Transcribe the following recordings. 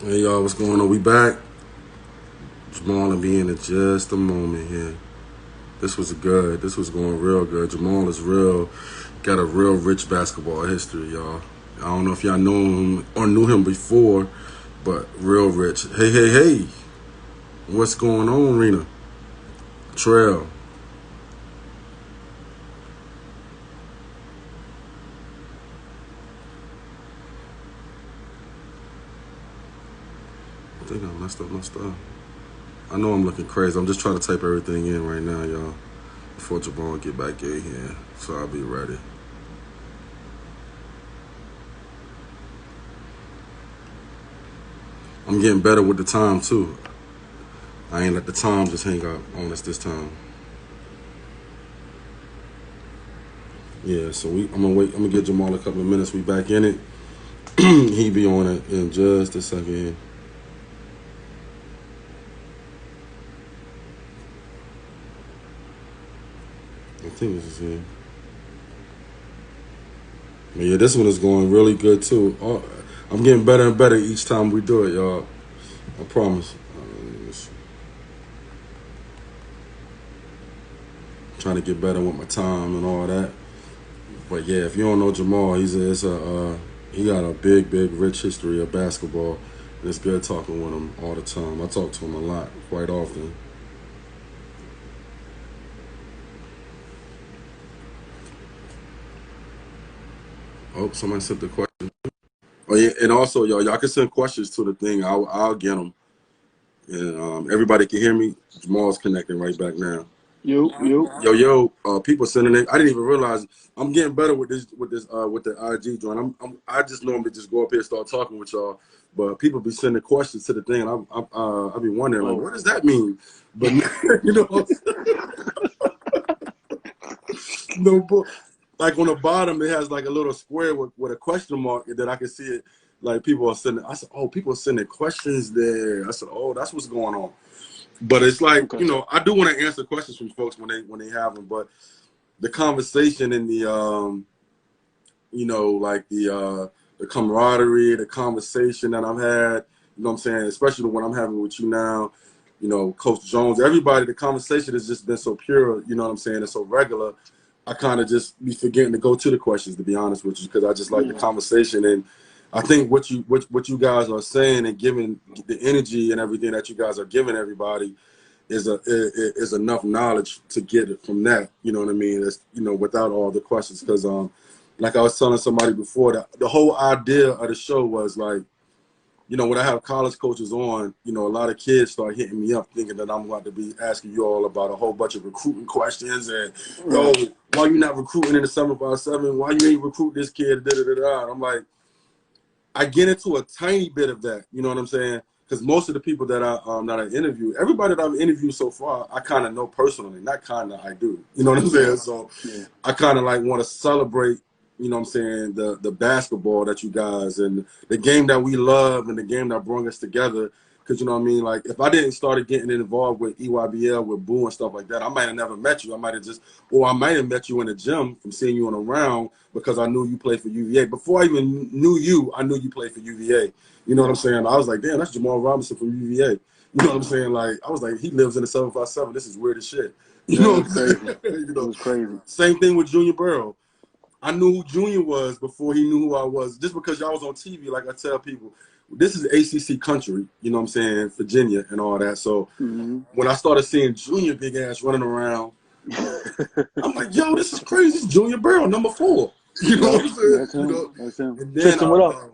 Hey y'all, what's going on? We back. Jamal will be in just a moment here. This was good. This was going real good. Jamal is real. Got a real rich basketball history, y'all. I don't know if y'all know him or knew him before, but real rich. Hey, hey, hey. What's going on, Rena? Trail. I think I messed up my stuff. I know I'm looking crazy. I'm just trying to type everything in right now, y'all. Before Jamal get back in here. So I'll be ready. I'm getting better with the time too. I ain't let the time just hang up on us this time. Yeah, so I'm gonna wait. I'm gonna give Jamal a couple of minutes. We back in it. He be on it in just a second. I think this is him. But yeah, this one is going really good too. Oh, I'm getting better and better each time we do it, y'all. I promise. Trying to get better with my time and all that. But yeah, if you don't know Jamal, he got a big, rich history of basketball. And it's good talking with him all the time. I talk to him a lot, quite often. Oh, somebody sent the question. Oh yeah, and also y'all can send questions to the thing. I'll get them. And everybody can hear me. Jamal's connecting right back now. You. People sending it. I didn't even realize I'm getting better with with the IG joint. I just normally just go up here and start talking with y'all, but people be sending questions to the thing, and I be wondering like, Oh. what does that mean? But you know, no, but like on the bottom it has like a little square with a question mark, and then I can see it. Like people are sending. I said, oh, people are sending questions there. I said, oh, that's what's going on. But it's like, Okay. I do want to answer questions from folks when they have them, but the conversation and like the camaraderie, the conversation that I've had, what I'm saying, especially the one I'm having with you now, Coach Jones, everybody, the conversation has just been so pure, you know what I'm saying, and so regular. I kind of just be forgetting to go to the questions, to be honest with you, because I just like the Yeah. conversation. And I think what you guys are saying and giving the energy and everything that you guys are giving everybody is enough knowledge to get it from that. You know what I mean? It's, without all the questions, because like I was telling somebody before, the whole idea of the show was like, when I have college coaches on, a lot of kids start hitting me up thinking that I'm going to be asking you all about a whole bunch of recruiting questions and, yo, Right. why you not recruiting in the 757? Why you ain't recruit this kid? Da, da, da, da. And I'm like, I get into a tiny bit of that. You know what I'm saying? Because most of the people that I interview, everybody that I've interviewed so far, I kind of know personally. Not kind of, I do. You know what I'm saying? Yeah. So Yeah. I kind of like want to celebrate, you know what I'm saying, the basketball that you guys and the game that we love and the game that brought us together. Because, you know what I mean? Like, if I didn't start getting involved with EYBL, with Boo and stuff like that, I might have never met you. Or I might have met you in the gym from seeing you on around because I knew you played for UVA. Before I even knew you, I knew you played for UVA. You know what I'm Yeah. saying? I was like, damn, that's Jamal Robinson from UVA. You know what I'm saying? Like, I was like, he lives in the 757. This is weird as shit. You Yeah. know It what was I'm saying? crazy. you It know, was crazy. same thing with Junior Burrow. I knew who Junior was before he knew who I was. Just because y'all was on TV, like I tell people, this is ACC country, you know what I'm saying, Virginia and all that. So Hmm. when I started seeing Junior big ass running around, I'm like, yo, this is crazy. This is Junior Burrow, number 4. You know Yep. what I'm saying? That's him. That's him. And then Tristan, what up?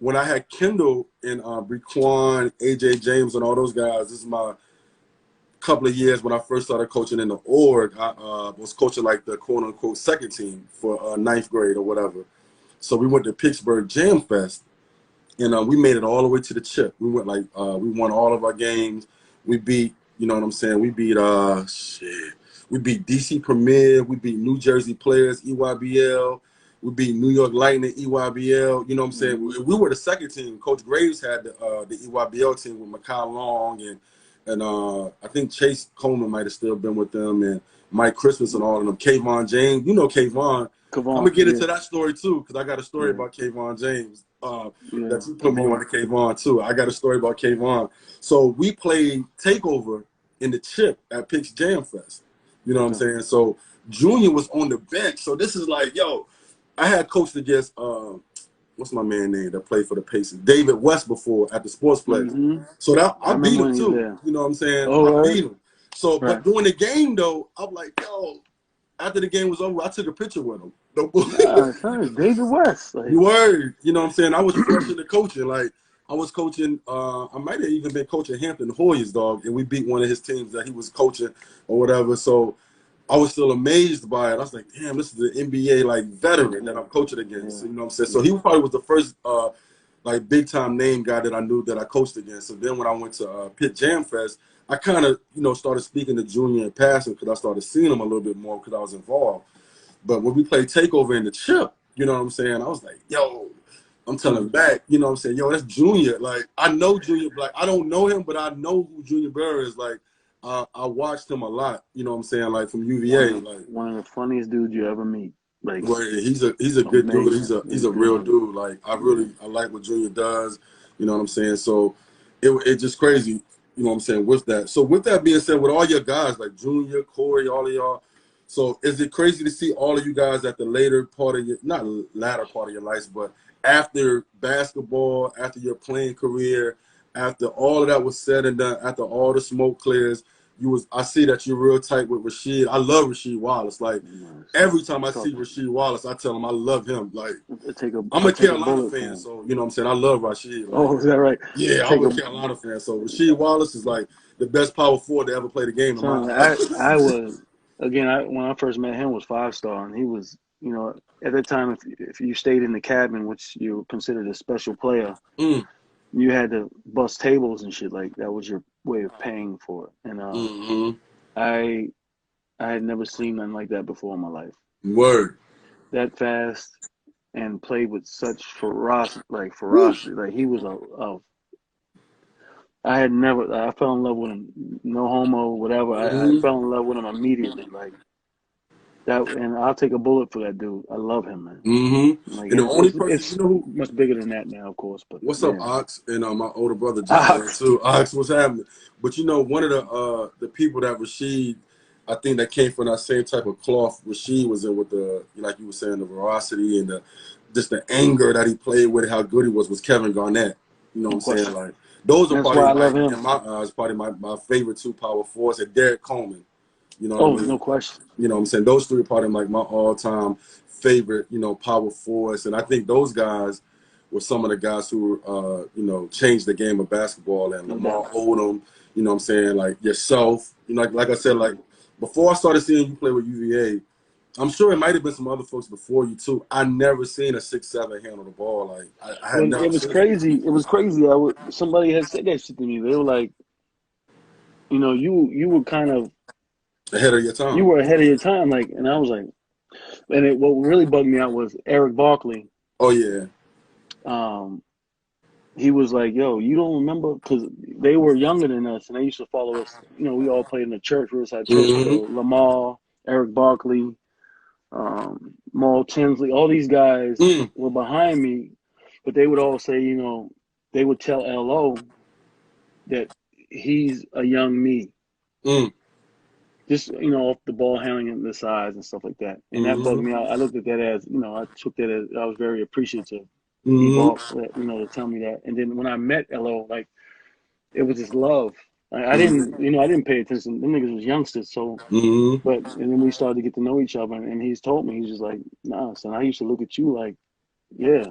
when I had Kendall and Brequan, AJ James, and all those guys, this is my couple of years when I first started coaching in the org. I was coaching like the quote unquote second team for ninth grade or whatever. So we went to Pittsburgh Jam Fest, and we made it all the way to the chip. We went we won all of our games. We beat, you know what I'm saying? We beat We beat DC Premier. We beat New Jersey Players, EYBL. We beat New York Lightning, EYBL. You know what I'm saying? Hmm. We were the second team. Coach Graves had the EYBL team with Makai Long and I think Chase Coleman might have still been with them, and Mike Christmas and all of them. Kayvon James, you know Kayvon. I'm Kavon. gonna get Yeah. into that story too, because I got a story Yeah. about Kayvon James. Yeah. that you put me on to Kayvon too. I got a story about Kayvon. So we played Takeover in the chip at Pick's Jam Fest. You know what I'm saying? So Junior was on the bench. So this is like, yo, I had coached against what's my man name that played for the Pacers? David West before at the Sportsplex. Mm-hmm. So that I beat remember him when he was too. there. You know what I'm saying? Oh, I right. beat him. So, Right. but during the game though, I'm like, yo, after the game was over, I took a picture with him. Nah, son, it's David West. Like, You were, you know what I'm saying? I was fresh into coaching. Like, I was coaching, I might have even been coaching Hampton Hoyas, dog, and we beat one of his teams that he was coaching or whatever. So I was still amazed by it. I was like, damn, this is the NBA, like, veteran that I'm coaching against. You know what I'm saying? So he probably was the first, like, big-time name guy that I knew that I coached against. So then when I went to Pitt Jam Fest, I kind of, you know, started speaking to Junior and passing because I started seeing him a little bit more because I was involved. But when we played Takeover in the chip, you know what I'm saying? I was like, yo, I'm telling back, you know what I'm saying? Yo, that's Junior. Like, I know Junior. Like, I don't know him, but I know who Junior Burr is. Like, I watched him a lot, you know what I'm saying? Like, from UVA. Like, one of the funniest dudes you ever meet. Like, well, he's a good dude. He's a real dude. Like, I like what Junior does, you know what I'm saying? So it's just crazy, you know what I'm saying, with that. So with that being said, with all your guys, like Junior, Corey, all of y'all, so is it crazy to see all of you guys at the later part of your, not latter part of your lives, but after basketball, after your playing career, after all of that was said and done, after all the smoke clears, I see that you're real tight with Rasheed. I love Rasheed Wallace. Like, every time I see Rasheed Wallace, I tell him I love him. Like, I'm a Carolina fan, so, you know what I'm saying? I love Rasheed. Like, oh, is that right? yeah, I'm a Carolina fan. So Rasheed Wallace is like the best power forward to ever play the game in my eyes. I was, again, when I first met him was 5-star, and he was, you know, at that time, if you stayed in the cabin, which you were considered a special player, you had to bust tables and shit. Like, that was your way of paying for it. And I had never seen nothing like that before in my life. Word. That fast and played with such ferocity. Like, he was I fell in love with him. No homo, whatever. I fell in love with him immediately. Like that, and I'll take a bullet for that dude. I love him, man. Like, And the only person, it's you know who? much bigger than that now, of course. But What's yeah. up, Ox? And my older brother Jamal too. Ox, what's happening? But you know, one of the people that Rasheed, I think that came from that same type of cloth Rasheed was in with the, like you were saying, the veracity and just the anger that he played with, how good he was Kevin Garnett. You know what I'm saying? Like, those are probably, like, in my eyes, probably my favorite two power forwards, and Derek Coleman. You know what I mean? No question. You know what I'm saying? Those three are probably like my all-time favorite, you know, power forwards. And I think those guys were some of the guys who, you know, changed the game of basketball. And Lamar Odom, you know what I'm saying? Like yourself, you know, like I said, like before I started seeing you play with UVA, I'm sure it might have been some other folks before you too. I never seen a 6'7" handle the ball. Like I had never. It was crazy. It was crazy. Somebody had said that shit to me. They were like, you know, you were kind of ahead of your time. You were ahead of your time. Like, and I was like, what really bugged me out was Eric Barkley. Oh yeah. He was like, yo, you don't remember? Because they were younger than us, and they used to follow us. You know, we all played in the church, Riverside Church. So Lamar, Eric Barkley, Maul Tinsley, all these guys were behind me, but they would all say, you know, they would tell LO that he's a young me. Just, you know, off the ball handling and the size and stuff like that. And that bugged me out. I looked at that as, you know, I took that as, I was very appreciative. You know, to tell me that. And then when I met LO, like, it was just love. I didn't pay attention. Them niggas was youngsters. So, but, and then we started to get to know each other. And he's told me, he's just like, nah, son, I used to look at you like, yeah,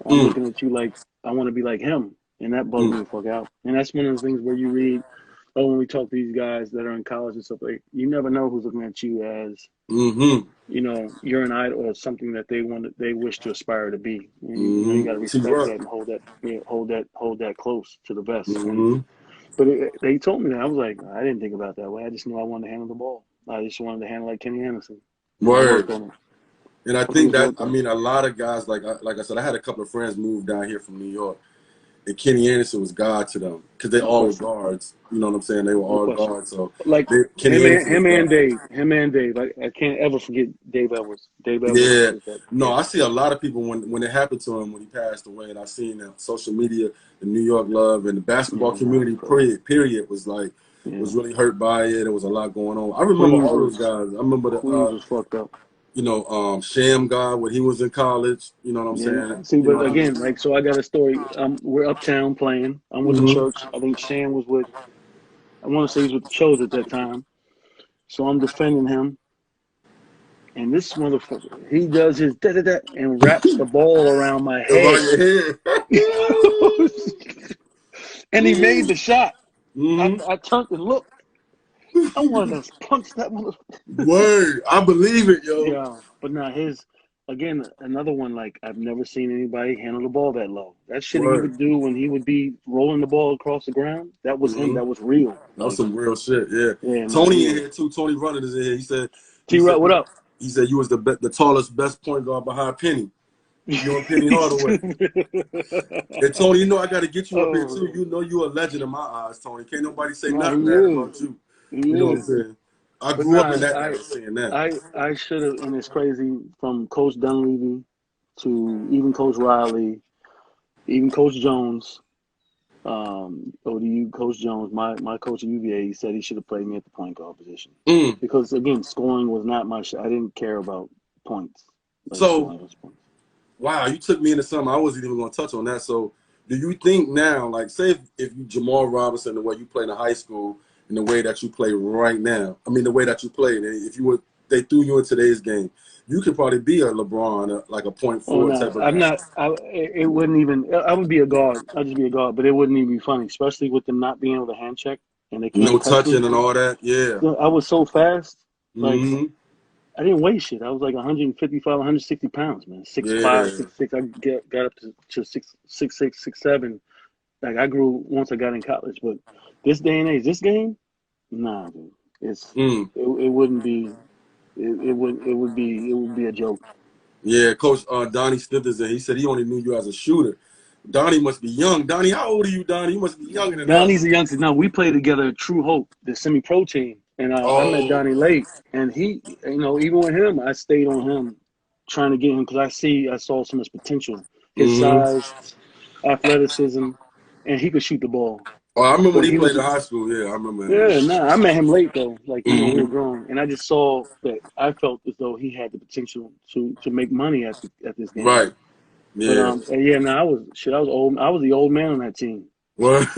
I'm looking at you like, I want to be like him. And that bugged me the fuck out. And that's one of the things where you read, when we talk to these guys that are in college and stuff, like, you never know who's looking at you as, you know, you're an idol or something that they wish to aspire to be. And, you know, you got to respect that and hold that close to the vest. But they told me that. I was like, I didn't think about it that way. I just knew I wanted to handle the ball. I just wanted to handle like Kenny Anderson. Word. And I think that, I mean, a lot of guys, like I said, I had a couple of friends move down here from New York. and Kenny Anderson was God to them because they all were guards. You know what I'm saying? They were all guards. So like Kenny Anderson him was and God. Dave, I can't ever forget Dave Edwards. Dave Edwards Yeah, was that. no, Yeah. I see a lot of people when it happened to him when he passed away, and I seen that social media, the New York love, and the basketball community period was like was really hurt by it. There was a lot going on. I remember all those guys. I remember Queens was fucked up. you know, Sham guy when he was in college. You know what I'm saying? See, You know but what I mean? again, like, so I got a story. We're uptown playing. I'm with the church. I think Shan was with. I want to say he was with the Chose at that time. So I'm defending him. And this motherfucker, he does his da-da-da and wraps the ball around my head. Around your head. And he made the shot. Mm-hmm. I turned and looked. I wanted to punch that motherfucker. Word. I believe it, yo. Yeah, but now again, another one, like, I've never seen anybody handle the ball that low. That shit he would do when he would be rolling the ball across the ground, that was him. That was real. That was some real shit, yeah. Yeah, Tony in here, too. Tony Runner is in here. He said, T-Rod, what up? He said you was the tallest, best point guard behind Penny. You and Penny Hardaway. And Tony, you know I got to get you up here too. You know you a legend in my eyes, Tony. Can't nobody say nothing bad about you. You know what I'm saying? I grew up in that era saying that. I should have, and it's crazy, from Coach Dunleavy to even Coach Riley, even Coach Jones, ODU Coach Jones, my coach at UVA, he said he should have played me at the point guard position. Because, again, scoring was not my shit. I didn't care about points. Wow, you took me into something I wasn't even going to touch on that. So, do you think now, like, say if you Jamal Robinson, the way you play in high school and the way that you play right now, I mean, the way that you played, and if they threw you in today's game, you could probably be a LeBron, like a point forward type of guy. It wouldn't even, I would be a guard. I'd just be a guard, but it wouldn't even be funny, especially with them not being able to hand check and they can't no touch touching me. And all that, yeah. I was so fast, like, I didn't weigh shit. I was like 155, 160 pounds, man. 6'5", 6'6". I got up to 6'6", 6'7". Like, I grew once I got in college. But this day and age, this game, nah, dude. It wouldn't be. It would be a joke. Yeah, Coach Donnie Smith he said he only knew you as a shooter. Donnie must be young. Donnie, how old are you, Donnie? You must be younger than Donnie's us. a youngster. No, we played together at True Hope, the semi-pro team. And I met Donnie late. And he, even with him, I stayed on him, trying to get him, because I saw so much potential. His size, athleticism, and he could shoot the ball. Oh, I remember when he played in high school. Yeah, I remember him. Yeah, I met him late, though. Like, we were grown. And I just saw that I felt as though he had the potential to make money at this game. Right. Yeah. But, I was old. I was the old man on that team. Word.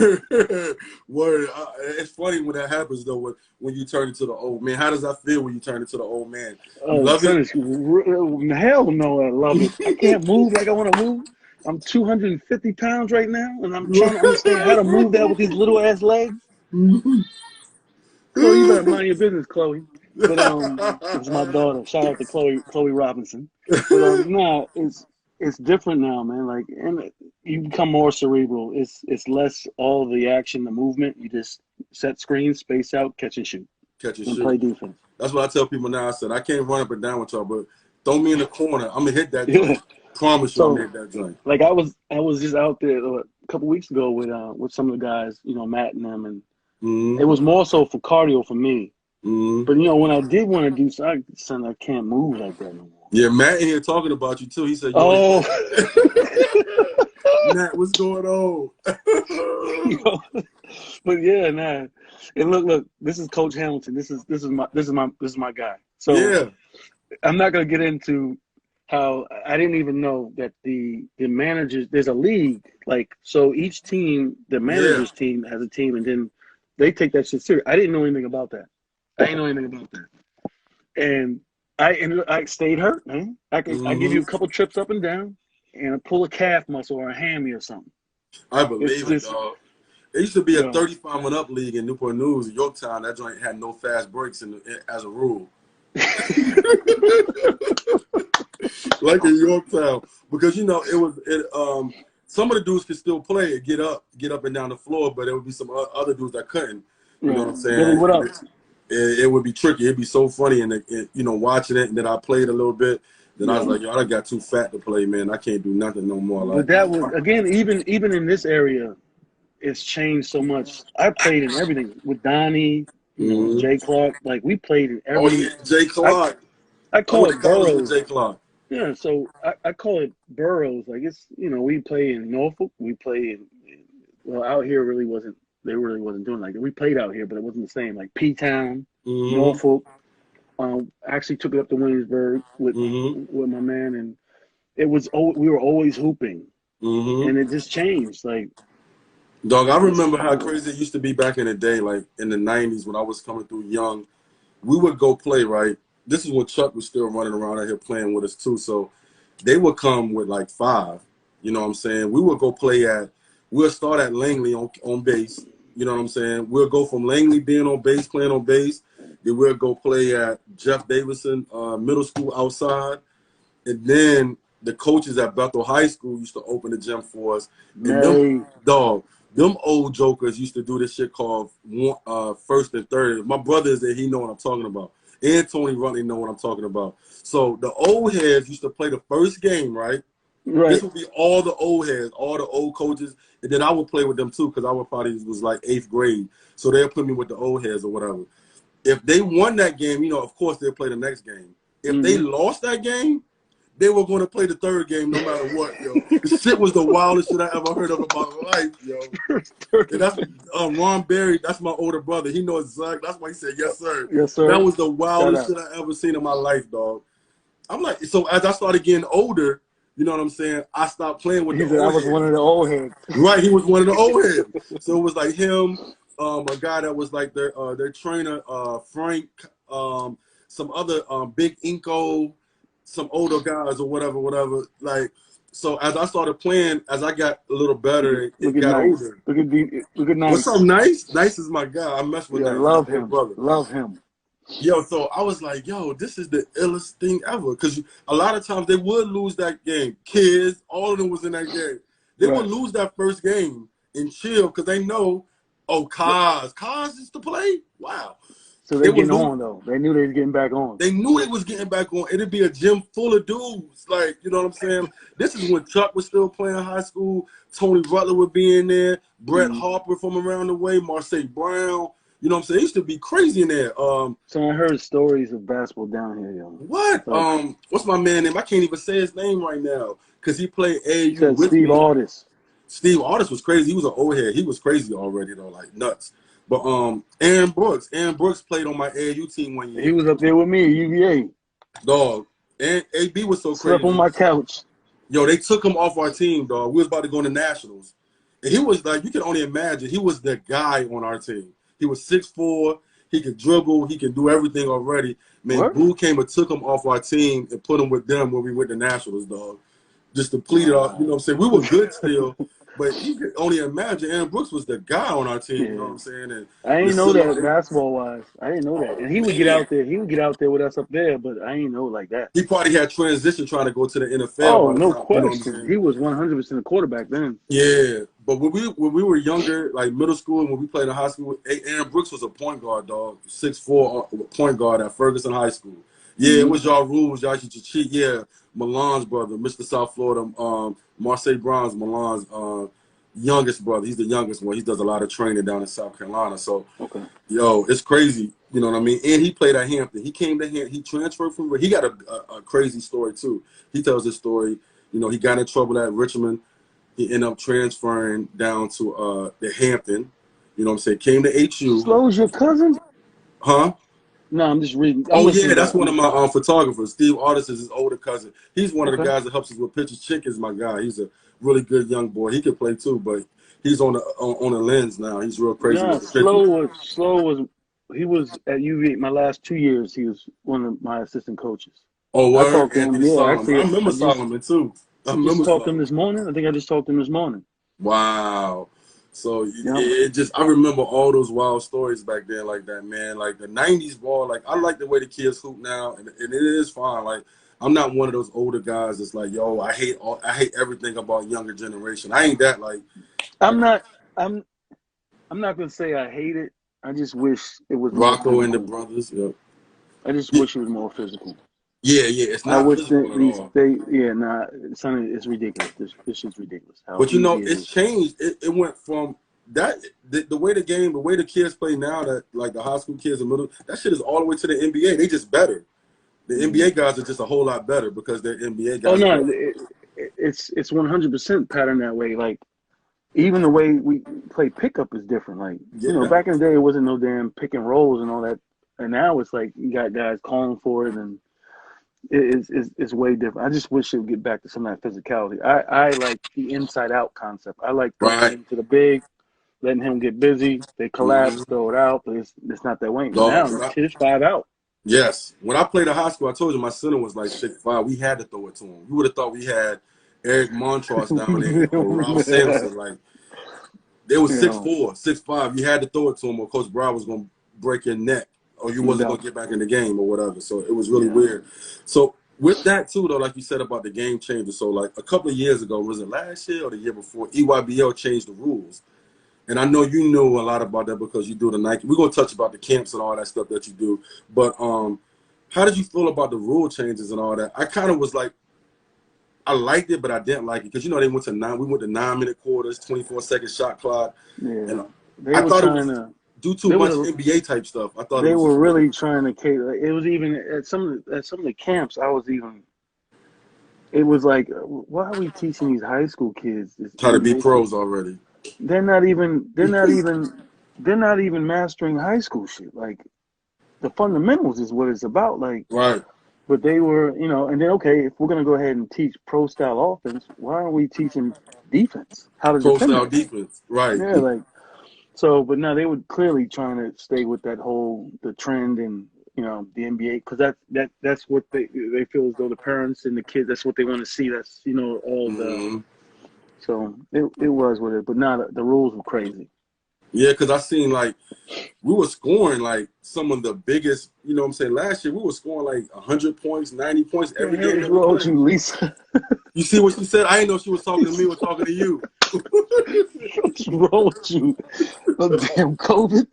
It's funny when that happens, though, when you turn into the old man. How does that feel when you turn into the old man? You love it? Hell no, I love it. I can't move like I want to move. I'm 250 pounds right now, and I'm trying to understand how to move that with these little ass legs. Chloe, you better mind your business, Chloe. But it's my daughter. Shout out to Chloe Robinson. But it's different now, man. Like, and you become more cerebral. It's less all the action, the movement. You just set screens, space out, catch and shoot, play defense. That's what I tell people now. I said I can't run up and down with y'all, but throw me in the corner. I'm gonna hit that joint. Promise you, I'm gonna hit that joint. Like, I was just out there a couple weeks ago with some of the guys, Matt and them, and it was more so for cardio for me. But when I did want to do something, I can't move like that no more. Yeah, Matt in here talking about you too. He said, Matt, what's going on? But yeah, nah. And look, this is Coach Hamilton. This is my guy. So yeah. I'm not gonna get into how I didn't even know that the managers, there's a league, like, so each team, the managers team has a team, and then they take that shit serious. I didn't know anything about that. And I stayed hurt, man. I give you a couple trips up and down, and I pull a calf muscle or a hammy or something. I believe it, dog. It used to be a 35 and up league in Newport News, Yorktown. That joint had no fast breaks as a rule. Like in Yorktown, because some of the dudes could still play and get up and down the floor, but there would be some other dudes that couldn't. You know what I'm saying? Billy, what up? It would be tricky. It'd be so funny, and watching it. And then I played a little bit. Then I was like, yo, I got too fat to play, man. I can't do nothing no more. But Like, that was, again, even in this area, it's changed so much. I played in everything with Donnie, Jay Clark. Like, we played in oh every. yeah, Jay Clark. I I call went to it college with boroughs. Jay Clark. Yeah, so I call it boroughs. Like, it's, we play in Norfolk. We play well, out here really wasn't, they really wasn't doing like that. We played out here, but it wasn't the same. Like P-Town, Norfolk. Actually took it up to Williamsburg with my man, and we were always hooping, and it just changed. Like, Dog, I remember how crazy it used to be back in the day, like in the 90s when I was coming through young. We would go play, right? This is when Chuck was still running around out here playing with us too. So they would come with like 5. You know what I'm saying? We would go play we'll start at Langley on base. You know what I'm saying? We'll go from Langley being on base, playing on base. Then we'll go play at Jeff Davidson Middle School outside. And then the coaches at Bethel High School used to open the gym for us. And them old jokers used to do this shit called first and third. My brother is there, he know what I'm talking about. And Tony Rutley know what I'm talking about. So the old heads used to play the first game, right? This would be all the old heads, all the old coaches. And then I would play with them too, because I would probably was like 8th grade. So they'll put me with the old heads or whatever. If they won that game, of course they'll play the next game. If they lost that game, they were going to play the third game no matter what, yo. This shit was the wildest shit I ever heard of in my life, yo. And that's Ron Berry, that's my older brother. He knows exactly. That's why he said, yes, sir. Yes, sir. That was the wildest shit I ever seen in my life, dog. I'm like, so as I started getting older, you know what I'm saying, I stopped playing with the old heads. I was one of the old heads. Right, he was one of the old heads. So it was like him, a guy that was like their trainer, Frank, some other Big Inco, some older guys or whatever. Like, so as I started playing, as I got a little better, it got older. Look at Nice. What's up, Nice? Nice is my guy. I mess with Nice. Love him, brother. Love him. Yo, so I was like, yo, this is the illest thing ever. Because a lot of times they would lose that game. Kids, all of them was in that game. They would lose that first game and chill because they know, Kaz is to play? Wow. So they're getting on, though. They knew they was getting back on. They knew they was getting back on. It'd be a gym full of dudes. Like, you know what I'm saying? This is when Chuck was still playing high school. Tony Butler would be in there. Brett Harper from around the way. Marseille Brown. You know what I'm saying? It used to be crazy in there. So I heard stories of basketball down here, yo. What? What's my man name? I can't even say his name right now because he played AAU with Steve Artis. Steve Artis was crazy. He was an old head. He was crazy already, though, like nuts. But Aaron Brooks played on my AAU team one year. He was up there with me at UVA. Dog. And AB was so crazy. Slept on my couch. Yo, they took him off our team, dog. We was about to go to nationals. And he was like, you can only imagine, he was the guy on our team. He was 6'4". He could dribble. He could do everything already. Man, Boo came and took him off our team and put him with them when we went to nationals, dog. Just depleted off, you know what I'm saying? We were good still, but you could only imagine Aaron Brooks was the guy on our team, you know what I'm saying? And I didn't know that basketball-wise. I didn't know that. And he would get out there. He would get out there with us up there, but I didn't know like that. He probably had transition trying to go to the NFL. Oh, no question. You know he was 100% a quarterback then. Yeah, but when we were younger, like middle school and when we played in high school, Aaron Brooks was a point guard, dog. 6'4" point guard at Ferguson High School. Yeah, it was y'all rules. Y'all used to cheat. Yeah, Milan's brother, Mr. South Florida, Marseille Brown's Milan's youngest brother. He's the youngest one. He does a lot of training down in South Carolina. So, yo, it's crazy. You know what I mean? And he played at Hampton. He came to Hampton. He transferred from. He got a crazy story too. He tells this story. You know, he got in trouble at Richmond. He ended up transferring down to the Hampton. You know what I'm saying? Came to HU. Slo's your cousin? Huh? No, I'm just reading. Yeah, that's one of my photographers. Steve Artis is his older cousin. He's one of the guys that helps us with pictures. Chick is my guy. He's a really good young boy. He could play too, but he's on the lens now. He's real crazy. Yeah, Slow was he was at UVA my last 2 years. He was one of my assistant coaches. Oh, word? I remember Solomon too. I just talked to him this morning. I think I just talked to him this morning. Wow. So I remember all those wild stories back then like that, man. Like the 90s ball, like I like the way the kids hoop now, and it is fine. Like I'm not one of those older guys that's like, yo, I hate everything about younger generation. I ain't that like. I'm not gonna say I hate it. I just wish it was Rocco and the brothers. Yep. I just wish it was more physical. Yeah, yeah, it's I not wish that physical at all. nah, son, it's ridiculous. This shit's ridiculous. How But you easy know, it it's is. changed. It went from that the way the game, the way the kids play now, that like the high school kids and middle, that shit is all the way to the NBA. They just better. The NBA guys are just a whole lot better because they're NBA Oh guys. no, it's 100% pattern that way. Like even the way we play pickup is different. Like Yeah, back in the day, it wasn't no damn pick and rolls and all that. And now it's like you got guys calling for it, and it's way different. I just wish it would get back to some of that physicality. I like the inside out concept. I like throwing right. it into the big, letting him get busy. They collapse, Mm-hmm. throw it out, but it's not that way. Dog, Now it's 5 out. yes. When I played in high school, I told you my center was like 6'5". We had to throw it to him. You would have thought we had Eric Montross down there or Ralph Sampson. Like they was You six know, four, 6'5". You had to throw it to him, or Coach Brown was gonna break your neck, or you wasn't no, gonna get back in the game or whatever. So it was really yeah. weird. So with that too, though, like you said about the game changer. So like a couple of years ago, was it last year or the year before? EYBL changed the rules, and I know you know a lot about that because you do the Nike. We're gonna touch about the camps and all that stuff that you do, but how did you feel about the rule changes and all that? I kind of was like, I liked it, but I didn't like it because they went to 9. We went to 9-minute quarters, 24-second shot clock, and Yeah, they I were thought it trying was to. do too They much were NBA type stuff. I thought it they was were just really really trying to cater. It was even at some of the camps. I was even. It was like, why are we teaching these high school kids this try to be NBA shit? pros already. They're not even. They're not even. They're not even mastering high school shit. Like the fundamentals is what it's about. Like, Right, but they were, and then okay, if we're gonna go ahead and teach pro style offense, why aren't we teaching defense? How to pro defend style that shit? defense. Right. Yeah, like. So, but no, they were clearly trying to stay with that whole the trend and the NBA because that's what they feel as though the parents and the kids that's what they want to see. That's all the Hmm. so it was with it, but now the rules were crazy. Yeah, because I seen like we were scoring like some of the biggest. You know what I'm saying? Last year we were scoring like 100 points, 90 points What the every hell game is that we wrong with played. you, Lisa? You see what she said? I didn't know she was talking to me or talking to you. What's wrong with you? Oh, damn COVID.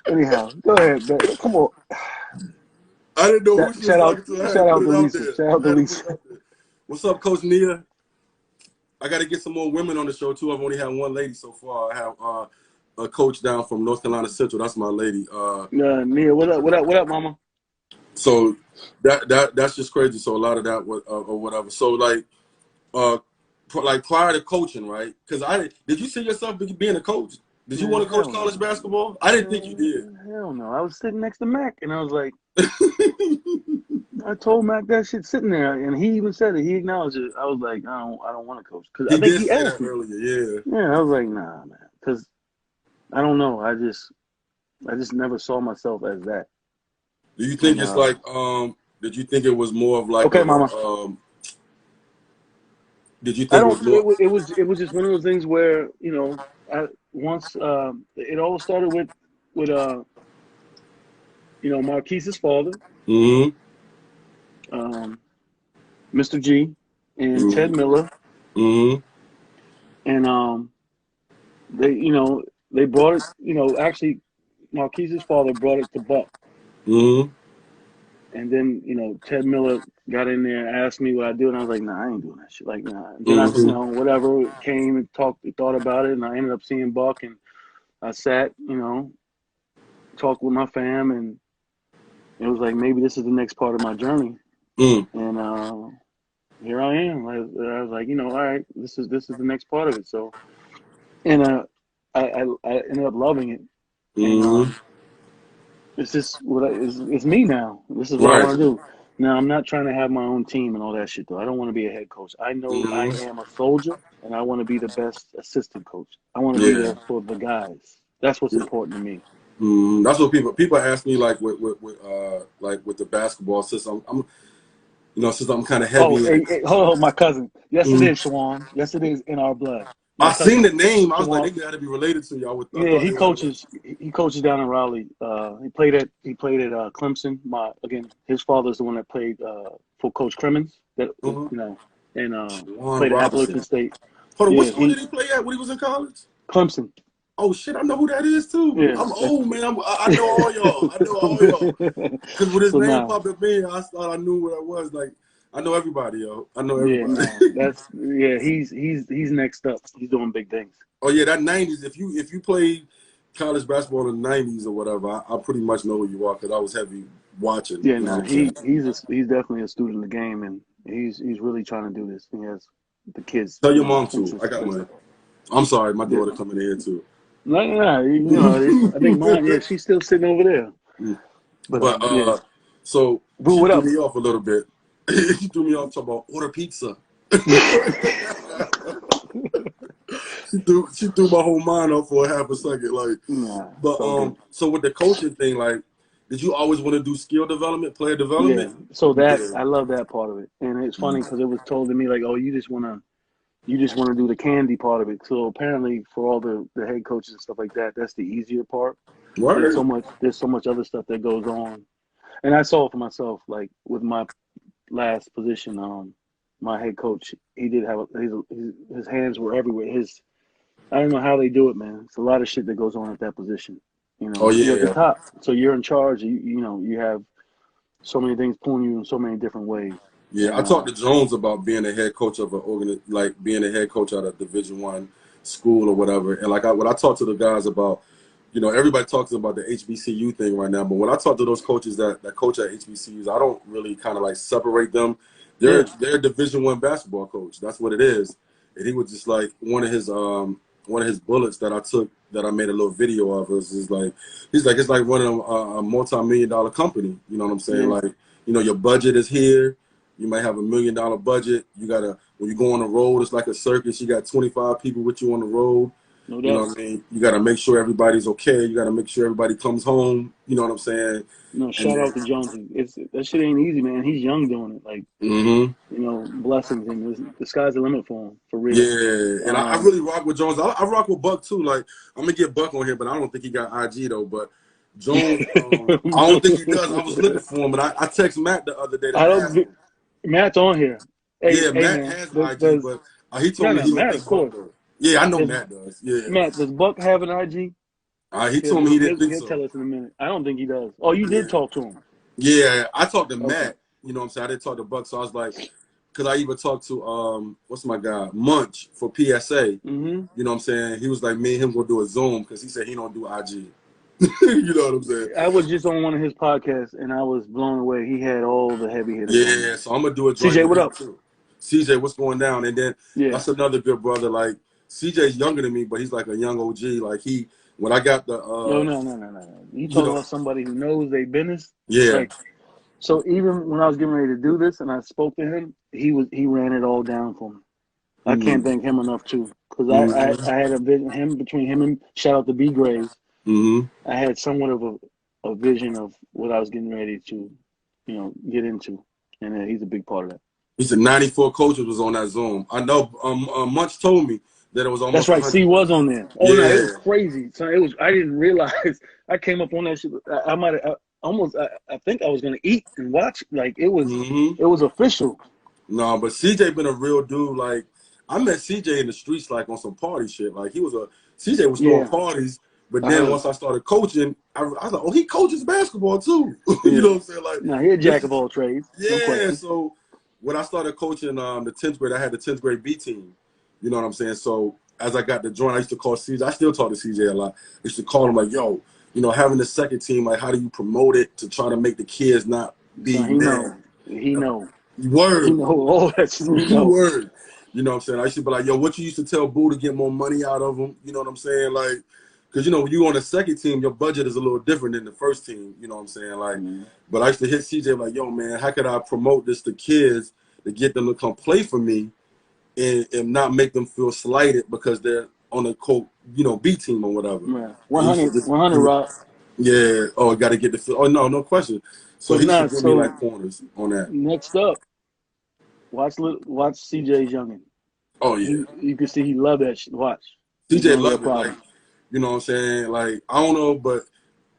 Anyhow, go ahead, man. Come on. I didn't know who she was talking to. I had to Shout put out to it out Lisa. there. Shout out I to had to put it Lisa. out there. What's up, Coach Nia? I got to get some more women on the show too. I've only had one lady so far. I have a coach down from North Carolina Central. That's my lady. Nia, what up? What up? What up, Mama? So that's just crazy. So a lot of that or whatever. So uh, like prior to coaching, right? Because did you see yourself being a coach? Did you want Man, to coach hell college no. basketball? I didn't think you did. Man, hell no. I was sitting next to Mac, and I was like, I told Mac that shit sitting there, and he even said it. He acknowledged it. I was like, I don't want to coach because I He think did he say asked that me. earlier. Yeah. Yeah, I was like, nah, man, because I don't know. I just never saw myself as that. Do you think And it's like did you think it was more of like okay, Mama. did you I think it don't. was more It was just one of those things where I once it all started with Marquise's father, mm-hmm, um, Mr. G, and Ted mm-hmm, Miller, mm-hmm, and they brought it. Actually, Marquise's father brought it to Buck, mm-hmm, and then Ted Miller got in there and asked me what I do, and I was like, nah, I ain't doing that shit. Like, nah. And then I, mm-hmm, whatever, came and thought about it, and I ended up seeing Buck, and I sat, talked with my fam, and it was like maybe this is the next part of my journey, mm, and here I am. I was like, all right, this is the next part of it. So, and I ended up loving it, and mm-hmm. it's just it's me now. This is what I Right. want to do. Now I'm not trying to have my own team and all that shit though. I don't want to be a head coach. I know I Mm-hmm. am a soldier, and I want to be the best assistant coach. I want to be Yeah. there for the guys. That's what's important to me. That's what people ask me like with the basketball system. Since I'm kind of Oh, heavy in. hey, hold on, my cousin. Yes, it Mhm. is, Shawan. Yes, it is in our blood. My I seen cousin, the name. I was like, Shawan. they got to be related to you. I Yeah, thought he they were. coaches. He coaches down in Raleigh. He played at Clemson. His father's the one that played for Coach Crimmins. That Uh-huh. and Juwan played at Robinson. Appalachian State. Hold on, what Yeah, school did he play at when he was in college? Clemson. oh shit, I know who that is too. Yeah. I'm old, man. I know all y'all. I know all y'all. Because when his So name nah. popped up in, I thought I knew what I was. Like, I know everybody, yo. I know Yeah, everybody. nah. He's next up. He's doing big things. Oh yeah, that '90s. If you played college basketball in the '90s or whatever, I pretty much know who you are because I was heavy watching. Yeah, You know nah. what I'm saying? He's definitely a student of the game, and he's really trying to do this. He has the kids, Tell you your know, mom too. I interest got and my. stuff. I'm sorry, my Yeah. daughter coming in here too. No, you know, I think mine. Yeah, she's still sitting over there. But But yeah. so Boo, she what threw up? me off a little bit. She threw me off talking about order pizza. She threw my whole mind off for a half a second. Like, Nah, but it's all good. so with the coaching thing, like, did you always want to do skill development, player Yeah. development? So that Yeah. I love that part of it, and it's funny because it was told to me like, oh, you just wanna do the candy part of it. So apparently, for all the head coaches and stuff like that, that's the easier part. Word. There's so much other stuff that goes on, and I saw it for myself. Like with my last position, my head coach, he did have his hands were everywhere. I don't know how they do it, man. It's a lot of shit that goes on at that position. You Oh know, you're at the yeah. top, so you're in charge. You know, you have so many things pulling you in so many different ways. Yeah, And I talked to Jones about being a head coach of like being a head coach at a Division I school or whatever. And like when I talk to the guys about, everybody talks about the HBCU thing right now, but when I talk to those coaches that coach at HBCUs, I don't really kind of like separate them. They're yeah, they're a Division I basketball coach. That's what it is. And he was just like one of his bullets that I took that I made a little video of is like he's like it's like running a multi-million-dollar company. You know what I'm saying? yeah, Like your budget is here. You might have $1 million budget. You gotta when you go on the road, it's like a circus. You got 25 people with you on the road. no You know doubt. what I mean? You gotta make sure everybody's okay. You gotta make sure everybody comes home. You know what I'm saying? No, And shout then, out to Jonesy. That shit ain't easy, man. He's young doing it. Like, mm-hmm. you know, blessings, and the sky's the limit for him, for real. Yeah, and I really rock with Jones. I rock with Buck too. Like I'm gonna get Buck on here, but I don't think he got IG though. But Jones, I don't think he does. I was looking for him, but I texted Matt the other day to I don't. ask him. Matt's on here. Yeah, Hey, Matt man. has IG, Does but he told no, me no, he don't Matt, of think Buck course. does. Yeah, I know Does Matt does. Yeah, Matt, does Buck have an IG? he told me he didn't think He'll so. tell us in a minute. I don't think he does. Oh, you did Yeah, talk to him. yeah. I talked to Okay. Matt. You know what I'm saying? I didn't talk to Buck, so I was like, because I even talked to what's my guy Munch for PSA. Mm-hmm. You know what I'm saying? He was like, me and him gonna do a Zoom because he said he don't do IG. You know what I'm saying? I was just on one of his podcasts, and I was blown away. He had all the heavy hitters on Yeah, there. so I'm gonna do a joint CJ, with what him up? too. CJ, what's going down? And then Yeah. that's another good brother. Like CJ's younger than me, but he's like a young OG. Like when I got the No. You you talking know, about somebody who knows their business? yeah. Like, so even when I was getting ready to do this, and I spoke to him, he ran it all down for me. I can't Mm-hmm. thank him enough too, because Mm-hmm. I had a vision between him and shout out to B Graves. Mm-hmm. I had somewhat of a vision of what I was getting ready to, get into, and he's a big part of that. He said 94 coaches was on that Zoom. I know Munch told me that it was That's almost right. C 100 was coaches. on there. Oh no, it Yeah. was crazy. So it was. I didn't realize. I came up on that shit. I might have almost. I think I was gonna eat and watch. Like it was. Mm-hmm. It was official. No, but CJ been a real dude. Like I met CJ in the streets, like on some party shit. Like CJ was throwing Yeah, parties, but I then heard. once I started coaching, I was like, oh, he coaches basketball too. You Yeah. know what I'm saying? Like Now he a this jack of is all trades, no yeah. question. So when I started coaching the 10th grade, I had the 10th grade B team. You know what I'm saying? So as I got the joint, I used to call CJ. I still talk to CJ a lot. I used to call him like, yo, having the second team, like how do you promote it to try to make the kids not So be he mad? know. He know. He Word. know all that shit. He know. Word. You know what I'm saying? I used to be like, yo, what you used to tell Boo to get more money out of him? You know what I'm saying? Like, because, when you on the second team, your budget is a little different than the first team. You know what I'm saying? Like, but I used to hit CJ like, yo, man, how could I promote this to kids to get them to come play for me and not make them feel slighted because they're on a quote, B team or whatever. Yeah. And he used to 100, just 100, Rob. yeah, oh, got to get the feel. Oh, no question. So So he used to now, give me so like pointers on that. next up, watch CJ's youngin. Oh, yeah. You can see he love that shit. Watch. It's CJ gonna be a loved it. Like, problem. you know what I'm saying? Like, I don't know, but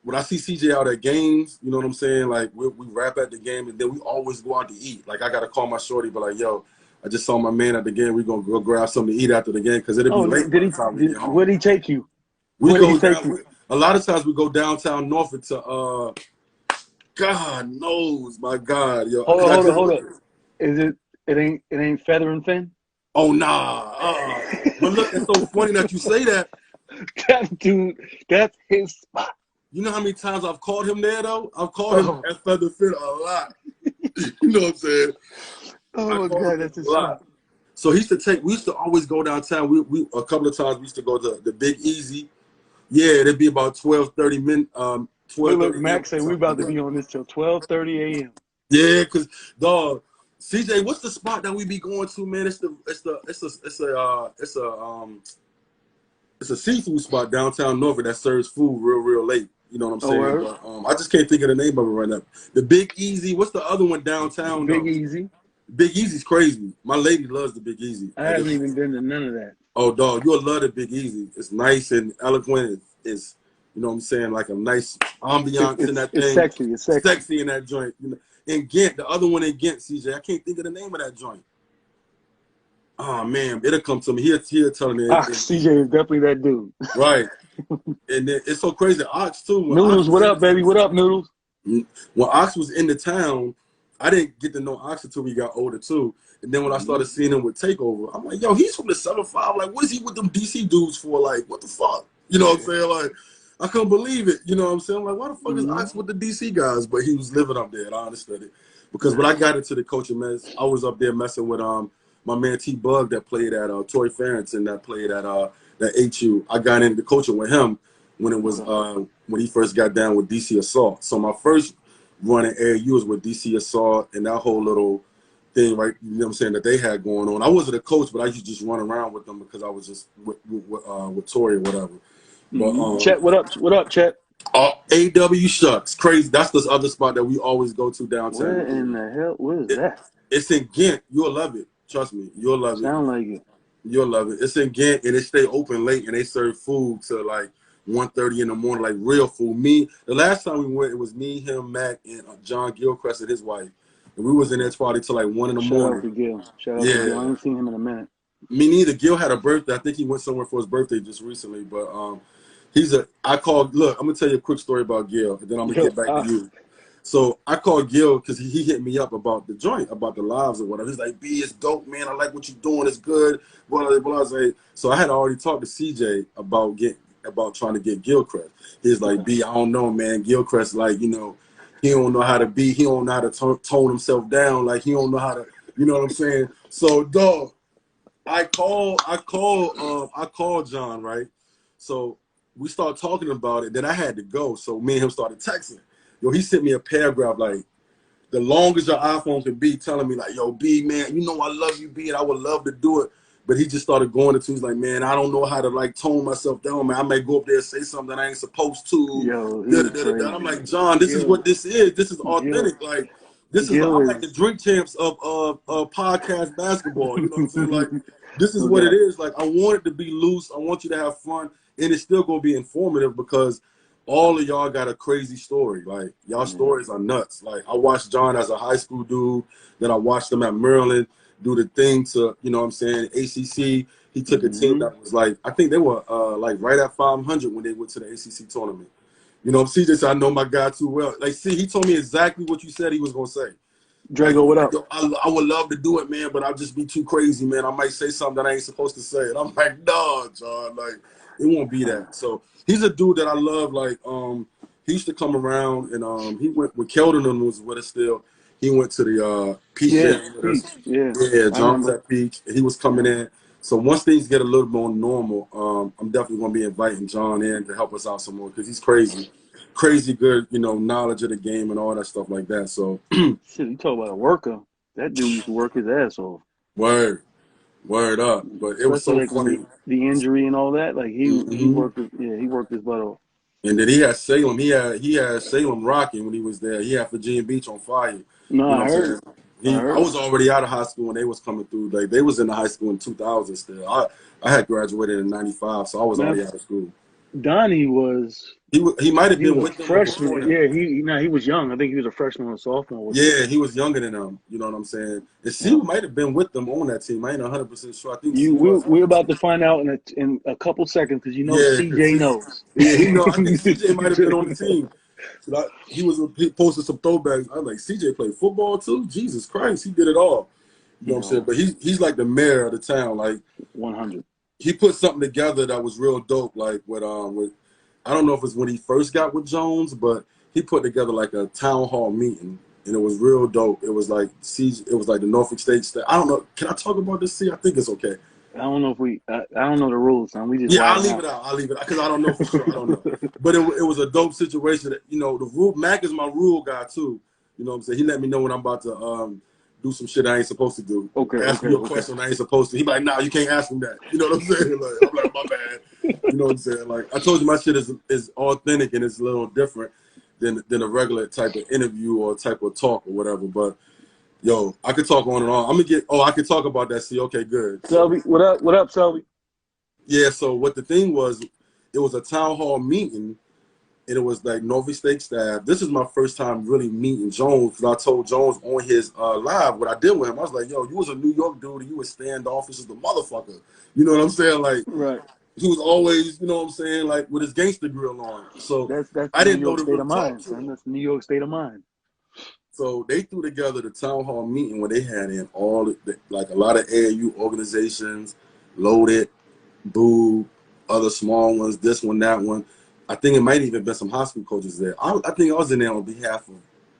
when I see CJ out at games, you know what I'm saying? Like, we rap at the game, and then we always go out to eat. Like, I got to call my shorty, but like, yo, I just saw my man at the game. We're going to go grab something to eat after the game because it'll be Oh, late by the time we get home. where'd he take you? We Where did he go take down. you? A lot of times we go downtown Norfolk to God knows, my God, yo. Hold up. Is it? It ain't Feather and Fin. Oh nah. But look, it's so funny that you say that. That dude, that's his spot. You know how many times I've called him there though? I've called him at Feather Fit a lot. You know what I'm saying? Oh my God, that's his spot. So we used to always go downtown. We a couple of times we used to go to the Big Easy. Yeah, it'd be about 12:30 minutes. 12:30. Look, Max said we about to be on this till 12:30 a.m. Yeah, cause dog, CJ, what's the spot that we be going to, man? It's a seafood spot downtown Norfolk that serves food real late. You know what I'm saying? But, I just can't think of the name of it right now. The Big Easy. What's the other one downtown? Big Easy. Big Easy's crazy. My lady loves the Big Easy. I haven't even been to none of that. Oh, dog, you'll love the Big Easy. It's nice and eloquent. It's you know what I'm saying, like a nice ambiance in that thing. It's sexy in that joint. You know, in Ghent, the other one in Ghent, CJ, I can't think of the name of that joint. Oh man, it'll come to me. He'll tell me. CJ is definitely that dude. Right. And then it's so crazy. Ox too. Noodles, what up, baby? What up, Noodles? When Ox was in the town, I didn't get to know Ox until we got older too. And then when I started seeing him with Takeover, I'm like, yo, he's from the 7-5. Like, what is he with them DC dudes for? Like, what the fuck? You know what I'm saying? Like, I couldn't believe it. You know what I'm saying? I'm like, why the fuck is Ox with the DC guys? But he was living up there, and I understood it. Because when I got into the coaching mess, I was up there messing with my man T Bug that played at Tory Farrington that played at that HU. I got into coaching with him when it was when he first got down with DC Assault. So my first run at AAU was with DC Assault and that whole little thing, right? You know what I'm saying, that they had going on. I wasn't a coach, but I used to just run around with them because I was just with Tory or whatever. But, Chet, what up? What up, Chet? AW Shucks, crazy. That's this other spot that we always go to downtown. Where in the hell? What is that? It's in Ghent. You'll love it. Trust me, you'll love it. Sound like it. You'll love it. It's in Ghent, and they stay open late, and they serve food till like 1:30 in the morning, like real food. The last time we went, it was me, him, Mac, and John Gilchrist and his wife. And we was in there party till like 1 in the morning. Shout out to Gil. I ain't seen him in a minute. Me neither. Gil had a birthday. I think he went somewhere for his birthday just recently. But look, I'm gonna tell you a quick story about Gil, and then I'm gonna get back to you. So I called Gil because he hit me up about the joint, about the lives or whatever. He's like, B, it's dope, man. I like what you're doing. It's good. Blah, blah, blah. So I had already talked to CJ about trying to get Gilchrist. He's like, B, I don't know, man. Gilchrist, like, you know, he don't know how to be. He don't know how to tone himself down. Like, he don't know how to, you know what I'm saying? So, dog, I called John, right? So we started talking about it. Then I had to go. So me and him started texting. Yo, he sent me a paragraph, like, the longest your iPhone can be, telling me, like, yo, B, man, you know I love you, B, and I would love to do it. But he just started going into, he's like, man, I don't know how to, like, tone myself down, man. I may go up there and say something that I ain't supposed to. Yo, I'm like, John, this is what this is. This is authentic. Like, this is, I'm like the drink champs of podcast basketball. You know what I'm saying? Like, this is what it is. Like, I want it to be loose. I want you to have fun. And it's still going to be informative because all of y'all got a crazy story. Like, y'all stories are nuts. Like, I watched John as a high school dude. Then I watched him at Maryland do the thing to, you know what I'm saying, ACC. He took a team that was like, I think they were like right at 500 when they went to the ACC tournament. You know, CJ said, I know my guy too well. Like, see, he told me exactly what you said he was going to say. Drago, what up? I would love to do it, man, but I'll just be too crazy, man. I might say something that I ain't supposed to say. And I'm like, no, John, like, it won't be that. So he's a dude that I love. Like, he used to come around, and he went with Keldon and was with us still. He went to the Peach. Yeah, John was at Peach. He was coming in. So once things get a little more normal, I'm definitely going to be inviting John in to help us out some more because he's crazy good, you know, knowledge of the game and all that stuff like that. So shit, you talk about a worker. That dude used to work his ass off. Word up. But it was so funny. The injury and all that, like he worked his butt off. And then he had Salem. He had Salem rocking when he was there. He had Virginia Beach on fire. No, you know I heard. I was already out of high school when they was coming through. Like, they was in the high school in 2000 still. I had graduated in 95, so I was already out of school. Donnie was He might have he been was a with them or before freshman. them. Yeah, he was young. I think he was a freshman or sophomore with them. Yeah, he was younger than them. You know what I'm saying? And C Yeah. might have been with them on that team. I ain't 100% sure. I think C You was on we're that about team. to find out in a couple seconds because you know Yeah, cause CJ C, knows. yeah, he know. I think CJ might have been on the team. He posted some throwbacks. I was like, CJ played football too. Jesus Christ, he did it all. You know what I'm saying? No, But he's like the mayor of the town. Like 100. he put something together that was real dope. Like with I don't know if it's when he first got with Jones, but he put together like a town hall meeting, and it was real dope. It was like it was like the Norfolk State. I don't know. Can I talk about this? See, I think it's okay. I don't know if I don't know the rules, son. We just Yeah, I'll wilding leave it out. out. I'll leave it out because I don't know for sure. I don't know. But it was a dope situation. That, you know, the rule Mac is my rule guy too. You know what I'm saying? He let me know when I'm about to do some shit I ain't supposed to do. Okay, Ask okay, me a okay. question I ain't supposed to. He like, nah, you can't ask him that. You know what I'm saying? Like, I'm like, my bad. You know what I'm saying? Like I told you, my shit is authentic and it's a little different than a regular type of interview or type of talk or whatever. But yo, I could talk on and on. I'm gonna get. Oh, I could talk about that. See, okay, good. So. Selby, what up? What up, Selby? Yeah, so what the thing was, it was a town hall meeting, and it was like Norfolk State staff. This is my first time really meeting Jones because I told Jones on his live what I did with him. I was like, yo, you was a New York dude, and you was standoffish as the motherfucker. You know what I'm saying? Like, Right. he was always, you know what I'm saying, like with his gangster grill on. So That's I the New didn't know York to state really of talk mind, to son. him. That's the New York state of mind. So they threw together the town hall meeting where they had in like a lot of AAU organizations, Loaded, Boo, other small ones, this one, that one. I think it might even been some high school coaches there. I think I was in there on behalf of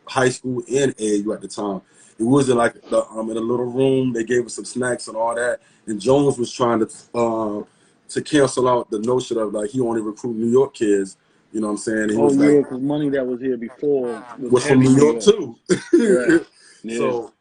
high school and AAU at the time. It was in like in a little room. They gave us some snacks and all that. And Jones was trying to cancel out the notion of like he only recruit New York kids. You know what I'm saying? He Oh was like, yeah, because money that was here before was was from heavy New New York York. too. Right. Yeah. So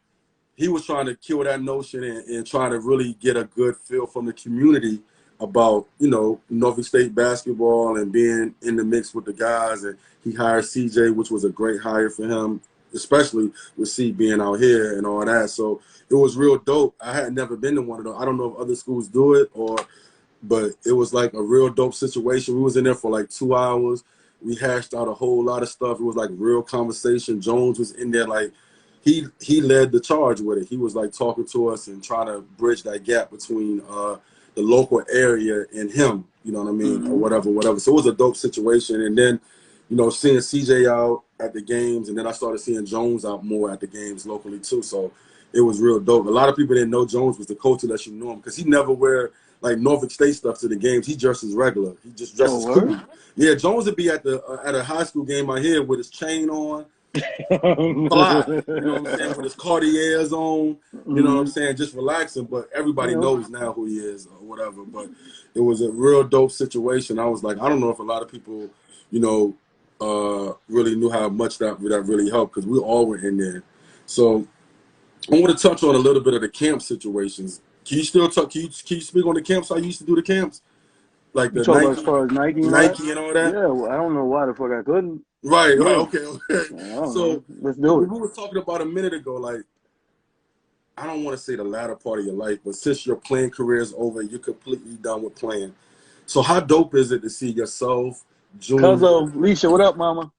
he was trying to kill that notion and trying to really get a good feel from the community about, you know, Norfolk State basketball and being in the mix with the guys. And he hired CJ, which was a great hire for him, especially with C being out here and all that. So it was real dope. I had never been to one of those. I don't know if other schools do it but it was like a real dope situation. We was in there for like 2 hours. We hashed out a whole lot of stuff. It was like real conversation. Jones was in there like he led the charge with it. He was like talking to us and trying to bridge that gap between the local area and him, you know what I mean, or Mm-hmm. whatever. So it was a dope situation. And then, you know, seeing CJ out at the games, and then I started seeing Jones out more at the games locally too. So it was real dope. A lot of people didn't know Jones was the coach unless you knew him because he never wear like Norfolk State stuff to the games. He dresses regular. He just Oh dresses word. cool. Yeah, Jones would be at a high school game out here with his chain on, fly, you know what I'm saying, with his Cartiers on, you know what I'm Mm-hmm. saying, just relaxing, but everybody Yeah. knows now who he is or whatever. But it was a real dope situation. I was like, I don't know if a lot of people, you know, really knew how much that really helped because we all were in there. So I want to touch on a little bit of the camp situations. Can you still talk? Can you speak on the camps? How you used to do the camps, like You the talk about as far as Nike and all that? Nike and all that? Yeah. Well, I don't know why the fuck I couldn't. Right. Yeah. Okay. Okay. I don't So know. Let's do we it. were talking about a minute ago, like I don't want to say the latter part of your life, but since your playing career is over, you're completely done with playing. So how dope is it to see yourself, Junior, Cuzzo, Leisha, what up, mama?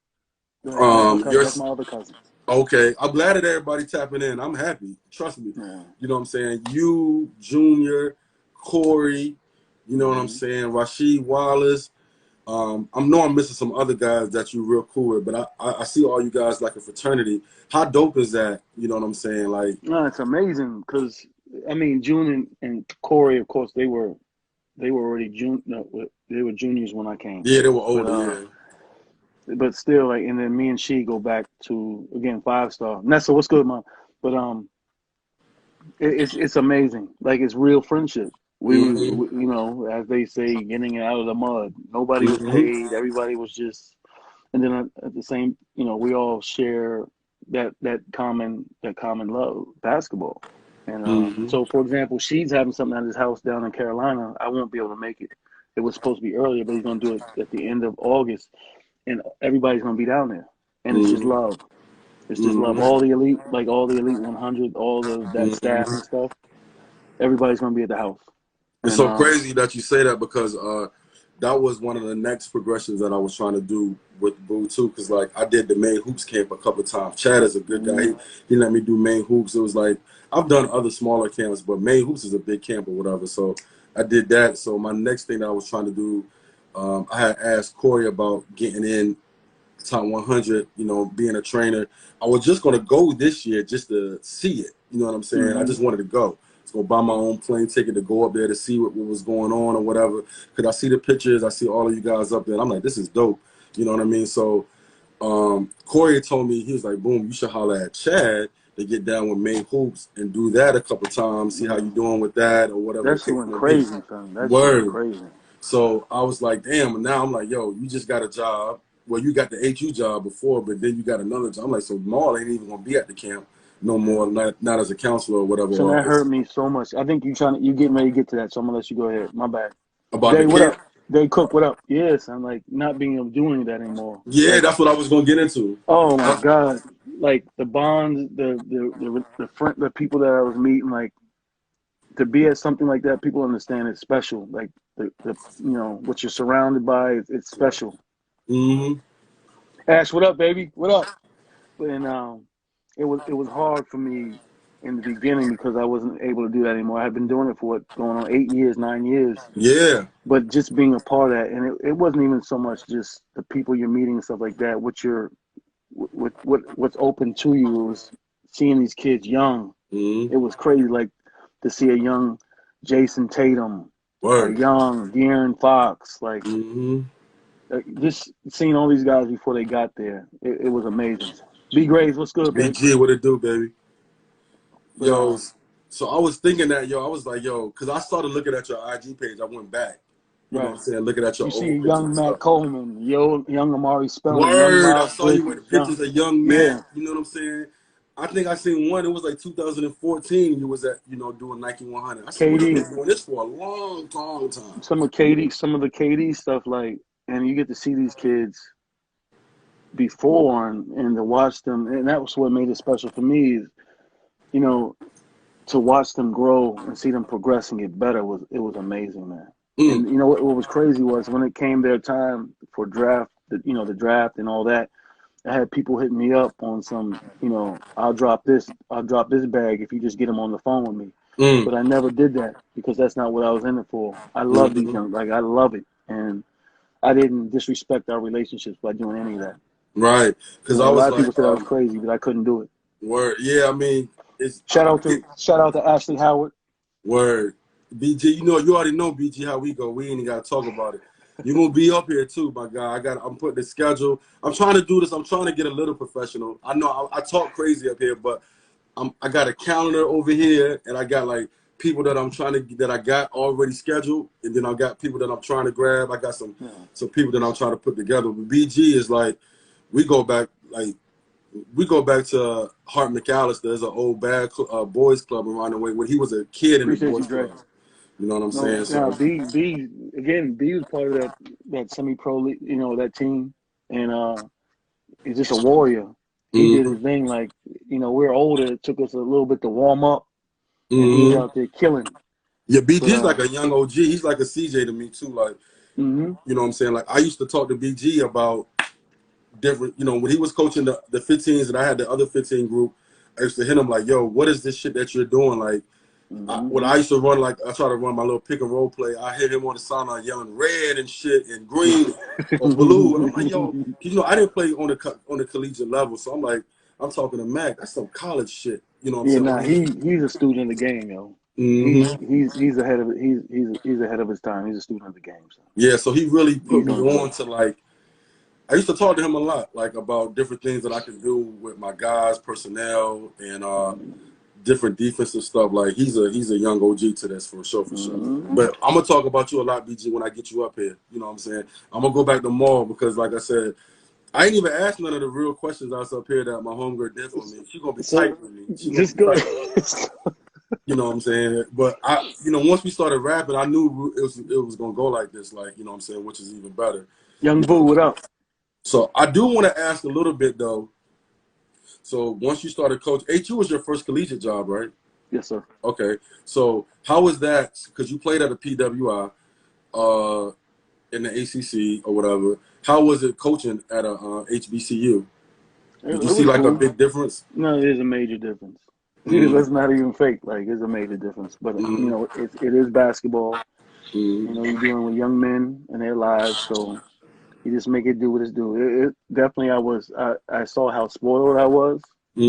Go ahead. That's my cousin. you're That's my other cousin. okay. I'm glad that everybody tapping in. I'm happy. Trust me. Yeah. You know what I'm saying? You, Junior, Corey, you know what I'm Mm-hmm. saying? Rasheed Wallace. I know I'm missing some other guys that you real cool with, but I see all you guys like a fraternity. How dope is that? You know what I'm saying? Like, No, it's amazing because I mean June and Corey, of course, they were already they were juniors when I came, yeah, they were but older, yeah. but still like, and then me and she go back to again 5 star. Nessa, what's good, man? But it's amazing. Like it's real friendship. Mm-hmm. You know, as they say, getting it out of the mud. Nobody was Mm-hmm. paid. Everybody was just, and then at the same, you know, we all share that common love, basketball. And Mm-hmm. so, for example, she's having something at his house down in Carolina. I won't be able to make it. It was supposed to be earlier, but he's going to do it at the end of August, and everybody's going to be down there. And it's just Mm-hmm. love. It's just love. Mm-hmm. All the elite 100, all of that staff and Mm-hmm. stuff. Everybody's going to be at the house. It's And so crazy that you say that because that was one of the next progressions that I was trying to do with Boo too, because like I did the main hoops camp a couple of times. Chad is a good guy. He let me do main hoops. It was like I've done other smaller camps, but main hoops is a big camp or whatever. So I did that. So my next thing that I was trying to do, I had asked Corey about getting in top 100, you know, being a trainer. I was just going to go this year just to see it. You know what I'm saying? I just wanted to go. I was going to buy my own plane ticket to go up there to see what was going on or whatever. Because I see the pictures. I see all of you guys up there. And I'm like, this is dope. You know what I mean? So Corey told me, he was like, boom, you should holler at Chad to get down with main hoops and do that a couple times, see how you doing with that or whatever. That shit went crazy, son. That shit went crazy. So I was like, damn. And now I'm like, yo, you just got a job. Well, you got the HU job before, but then you got another job. I'm like, so Jamal ain't even gonna be at the camp no more, not as a counselor or whatever. So that hurt me so much. I think you getting ready to get to that, so I'm gonna let you go ahead. My bad. About Dave, the what camp? up? Dave Cook, what up? Yes, I'm like not being able to do any of that anymore. Yeah, like, that's what I was gonna get into. Oh my God. Like the bonds, the people that I was meeting, like to be at something like that, people understand it's special. Like the you know, what you're surrounded by, it's special. Ash, what up, baby? What up? And it was hard for me in the beginning because I wasn't able to do that anymore. I had been doing it for going on 8 years, 9 years. Yeah. But just being a part of that, and it wasn't even so much just the people you're meeting and stuff like that. What's open to you was seeing these kids young. It was crazy, like to see a young Jason Tatum, a young De'Aaron Fox, like just seeing all these guys before they got there. It was amazing. B Graves, what's good, baby? BG, what it do, baby? Yo, so I was thinking that, yo, I was like, yo, because I started looking at your IG page. I went back. You know what I'm saying? Looking at your old pictures. You see young Matt Coleman, young Amari Spelling. I saw you with the pictures of young Matt. You know what I'm saying? I think I seen one. It was like 2014. You was at, you know, doing Nike 100. I said, you've been doing this for a long time. Some of the KD stuff, like, and you get to see these kids before and to watch them, and that was what made it special for me. Is, you know, to watch them grow and see them progress and get better was amazing, man. And you know what was crazy was when it came their time for draft, the draft and all that. I had people hitting me up on some, you know, I'll drop this bag if you just get them on the phone with me. But I never did that because that's not what I was in it for. I love these young, like I love it, and I didn't disrespect our relationships by doing any of that. Right, because a lot of people said I was crazy, but I couldn't do it. Word, yeah, I mean, shout out to Ashley Howard. Word, BG, you already know BG how we go. We ain't even gotta talk about it. You're gonna be up here too, my guy. I'm putting the schedule. I'm trying to do this. I'm trying to get a little professional. I know I talk crazy up here, but I got a calendar over here, and I got like people that I got already scheduled, and then I got people that I'm trying to grab. I got some people that I'm trying to put together. But BG is like, we go back to Hart McAllister. There's an old bad boys club around the way when he was a kid in the boys club. You know what I'm saying? So B was part of that semi-pro, you know, that team, and he's just a warrior. He did his thing. Like, you know, we're older. It took us a little bit to warm up, and he was out there killing. Yeah, BG's like a young OG. He's like a CJ to me too. Like, you know what I'm saying? Like, I used to talk to BG about different, you know, when he was coaching the 15s and I had the other 15 group, I used to hit him like, yo, what is this shit that you're doing? Like, when I used to run, like, I try to run my little pick and roll play, I hit him on the sideline yelling red and shit and green or blue. And I'm like, yo, you know, I didn't play on the collegiate level. So I'm like, I'm talking to Mac. That's some college shit. You know what I'm saying? He's a student of the game, yo. He's ahead of it. He's ahead of his time. He's a student of the game. So. Yeah, so he really put me on to, like, I used to talk to him a lot, like, about different things that I can do with my guys, personnel, and different defensive stuff. Like, he's a young OG to this for sure. But I'm gonna talk about you a lot, BG, when I get you up here. You know what I'm saying? I'm gonna go back to Maul because, like I said, I ain't even asked none of the real questions that's up here that my homegirl did for me. She's gonna be tight with me. Just go. You know what I'm saying? But once we started rapping, I knew it was gonna go like this. Like, you know what I'm saying, which is even better. Young Boo, what up? So I do want to ask a little bit though. So once you started coach, HU was your first collegiate job, right? Yes, sir. Okay. So how was that? Because you played at a PWI. in the ACC or whatever. How was it coaching at a HBCU? Did you It see was like a cool. big difference? No, there's a major difference. Mm-hmm. Let's not even fake. Like, there's a major difference. But Mm-hmm. it is basketball. Mm-hmm. You're dealing with young men and their lives, so you just make it do what it's do. It definitely, I saw how spoiled I was,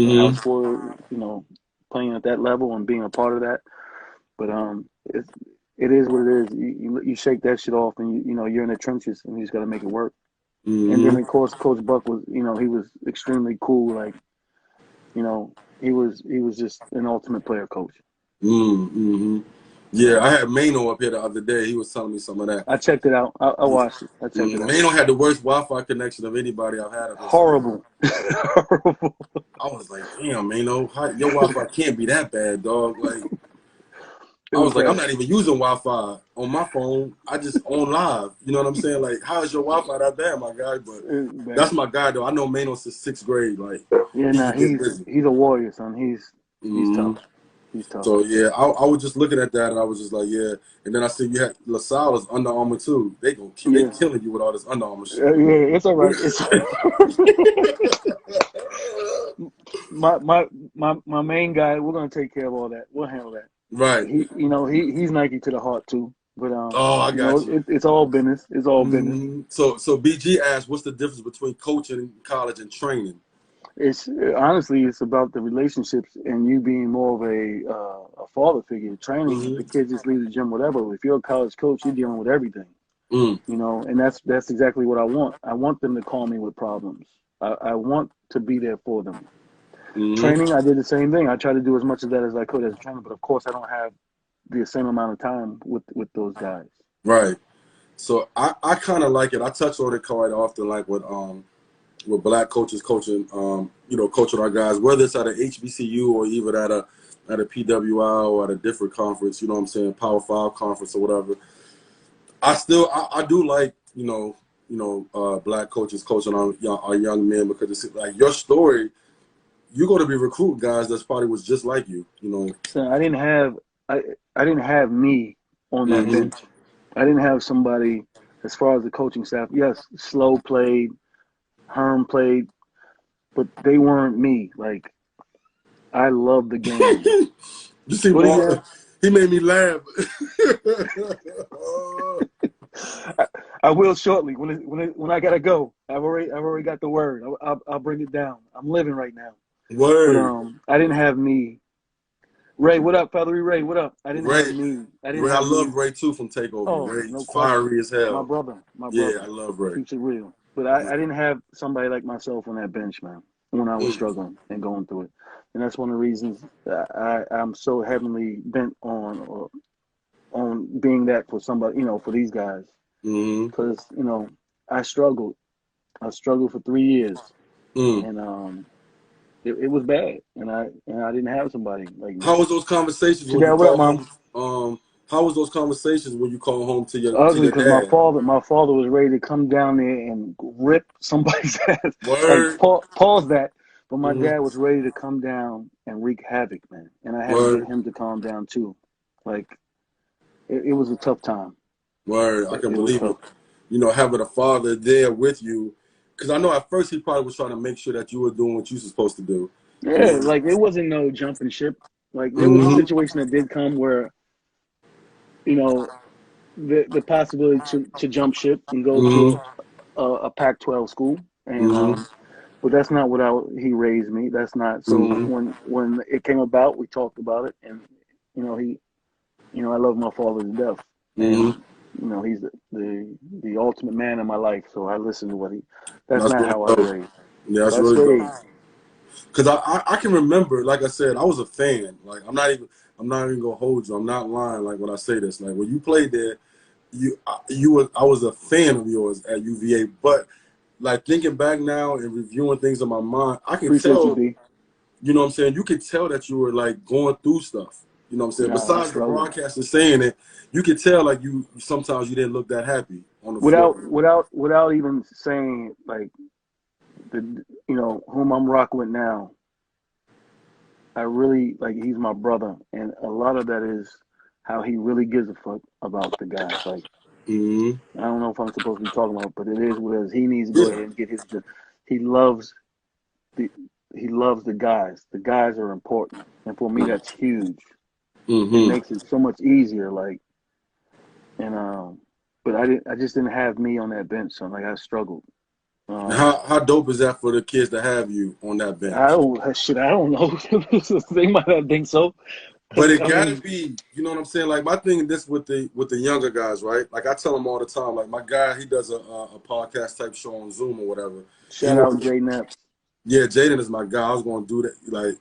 and how Mm-hmm. spoiled, playing at that level and being a part of that. But it is what it is. You shake that shit off, and you're in the trenches, and you just got to make it work. And then Mm-hmm. of course, Coach Buck was, he was extremely cool. Like, he was just an ultimate player coach. Mm-hmm. Yeah, I had Mano up here the other day. He was telling me some of that. I checked it out. I watched it. I checked it out. Mano had the worst Wi-Fi connection of anybody I've had up his face. Horrible. Horrible. I was like, damn, Mano, your Wi-Fi can't be that bad, dog. Like, It I was was like, I'm bad. not even using Wi-Fi on my phone. I just on live. You know what I'm saying? Like, how is your Wi-Fi that bad, my guy? But It was that's bad. my guy, though. I know Mano since 6th grade. Like, Yeah, he nah, can get he's busy. he's a warrior, son. He's Mm-hmm. tough. He's tough. So yeah, I was just looking at that and I was just like, yeah. And then I see you had LaSalle is Under Armour too. They Yeah. killing you with all this Under Armour shit. Yeah, it's all right. It's my main guy. We're gonna take care of all that. We'll handle that. Right. He's Nike to the heart too. But Oh, I got you. it's all business. It's all business. Mm-hmm. So BG asked, what's the difference between coaching in college and training? It's honestly, it's about the relationships and you being more of a father figure. Training, the Mm-hmm. kids just leave the gym, whatever. If you're a college coach, you're dealing with everything. Mm. And that's exactly what I want. I want them to call me with problems. I want to be there for them. Mm-hmm. Training, I did the same thing. I tried to do as much of that as I could as a trainer, but of course, I don't have the same amount of time with those guys. Right. So I kind of like it. I touch on it quite often, like with black coaches coaching, coaching our guys, whether it's at a HBCU or even at a PWI or at a different conference, you know what I'm saying, Power 5 conference or whatever. I do like, black coaches coaching our young men because it's like your story, you're going to be recruiting guys that's probably was just like you, you know. So I didn't have me on that Mm-hmm. bench. I didn't have somebody as far as the coaching staff. Yes, Slow played, Herm played, but they weren't me. Like, I love the game. You see, What is Mark, he made me laugh. I will shortly when I gotta go. I've already got the word. I'll bring it down. I'm living right now, but Word. I didn't have me. Ray, what up, Feathery Ray? What up? I didn't have Ray, me. I didn't Ray, I have love me. Ray too from Takeover. Oh, Ray's no question. fiery as My hell. brother, my Yeah, brother I love Ray. keeps it real. But I didn't have somebody like myself on that bench, man, when I was struggling and going through it. And that's one of the reasons that I'm so heavily bent on being that for somebody, for these guys. Mm-hmm. Because, I struggled. I struggled for 3 years. Mm. And it was bad. And I didn't have somebody like me. How was those conversations when you Dad, what up, call Mom? home? How was those conversations when you call home to Ugly your because my dad? father was ready to come down there and rip somebody's ass. Like, Word. pause that. But my Mm-hmm. dad was ready to come down and wreak havoc, man. And I had to get Word. him to calm down too. Like, it was a tough time. Word. I can It was believe tough. it. Having a father there with you, because I know at first he probably was trying to make sure that you were doing what you were supposed to do. Yeah, like, it wasn't no jumping ship. Like, there was a Mm-hmm. situation that did come where, the possibility to jump ship and go Mm-hmm. to a Pac-12 school, and Mm-hmm. but that's not what he raised me. That's not. So Mm-hmm. when it came about, we talked about it, and he, I love my father to death, Mm-hmm. and he's the ultimate man in my life. So I listen to what he. That's That's not really how I was dope. raised. Yeah, that's So I really dope. stayed. Because I can remember, like I said, I was a fan. Like I'm not even gonna hold you. I'm not lying. Like when I say this, like when you played there, I was a fan of yours at UVA. But like thinking back now and reviewing things in my mind, I can Appreciate you, tell. B. You know what I'm saying? You could tell that you were like going through stuff. You know what I'm saying? No, I Besides the struggled. broadcaster saying it, you could tell like you sometimes you didn't look that happy on the floor. Without even saying, like, the whom I'm rocking with now. I really, like, he's my brother, and a lot of that is how he really gives a fuck about the guys. Like, I don't know if I'm supposed to be talking about, but it is what it is. He needs to go ahead and get his. He loves the he loves the guys. The guys are important, and for me, that's huge. It makes it so much easier. Like, and but I just didn't have me on that bench, so like I struggled. How dope is that for the kids to have you on that bench? I don't know. They might not think so, But because it gotta be, you know what I'm saying? Like my thing, this with the younger guys, right? Like I tell them all the time. Like my guy, he does a podcast type show on Zoom or whatever. He shout out wants, Jay Naps. yeah, Jaden is my guy. I was gonna do that. Like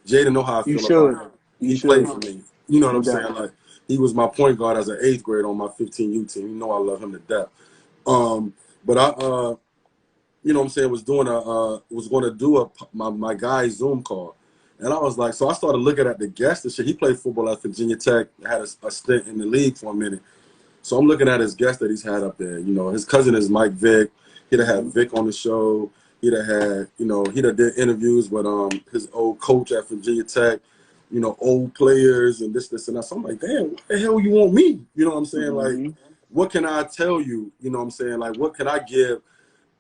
Jaden know how I You feel about should. him. You He played should. for me. You know what No I'm doubt. saying? Like he was my point guard as an 8th grade on my 15U team. You know I love him to death. But I you know what I'm saying, was going to do my guy's Zoom call. And I was like, so I started looking at the guests and shit. He played football at Virginia Tech, had a stint in the league for a minute. So I'm looking at his guests that he's had up there. You know, his cousin is Mike Vick. He'd have had Vic on the show. He'd have had, you know, he'd have did interviews with his old coach at Virginia Tech, you know, old players and this, and that. So I'm like, damn, what the hell you want me? You know what I'm saying? Like, what can I tell you? You know what I'm saying? Like, what can I give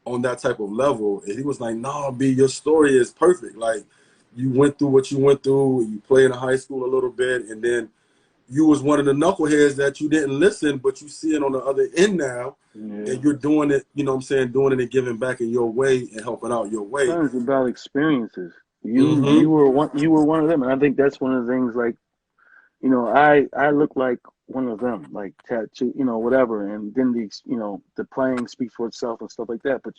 on that type of level? And he was like, nah, B, your story is perfect. Like, you went through what you went through. You played in high school a little bit, and then you was one of the knuckleheads that you didn't listen, but you see it on the other end now, and you're doing it, you know what I'm saying, doing it and giving back in your way and helping out your way. It's about experiences. You were one of them, and I think that's one of the things. Like, you know, I look like one of them, like tattoo, you know, whatever, and then the playing speaks for itself and stuff like that. But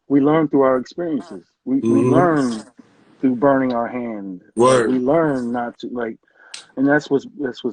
we learn through our experiences. We learn through burning our hand. Like, Word. we learn not to, like, and that's what's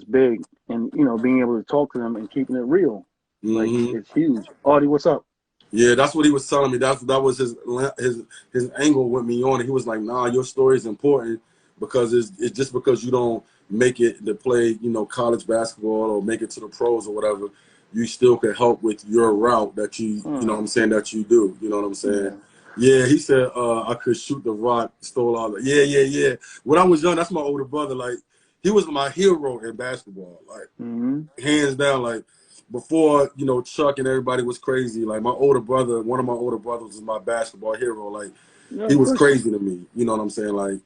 big. And you know, being able to talk to them and keeping it real, like, it's huge. Audie, what's up? Yeah, that's what he was telling me. That was his angle with me on it. He was like, nah, your story is important because it's just because you don't make it to play, you know, college basketball or make it to the pros or whatever, you still can help with your route that you know what I'm saying, that you do. You know what I'm saying? Yeah, he said I could shoot the rock, stole all that. Yeah. When I was young, that's my older brother. Like, he was my hero in basketball. Like, hands down, like, before, you know, Chuck and everybody was crazy. Like, my older brother, one of my older brothers was my basketball hero. Like, he was crazy to me. You know what I'm saying? Like,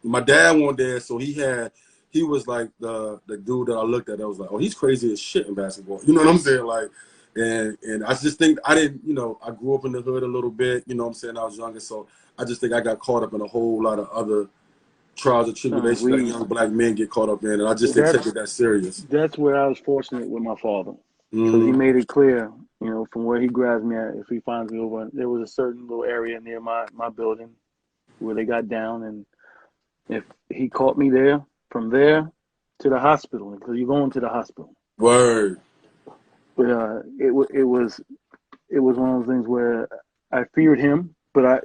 my dad wasn't there, so he was like the dude that I looked at. I was like, oh, he's crazy as shit in basketball. You know what I'm saying? Like, and I just think I didn't, you know, I grew up in the hood a little bit. You know what I'm saying? I was younger, so I just think I got caught up in a whole lot of other trials and tribulations that young black men get caught up in, and I just didn't take it that serious. That's where I was fortunate with my father, because he made it clear, you know, from where he grabs me at, if he finds me over, there was a certain little area near my building where they got down, and if he caught me there, from there to the hospital, because you're going to the hospital. Word. But it was one of those things where I feared him, but I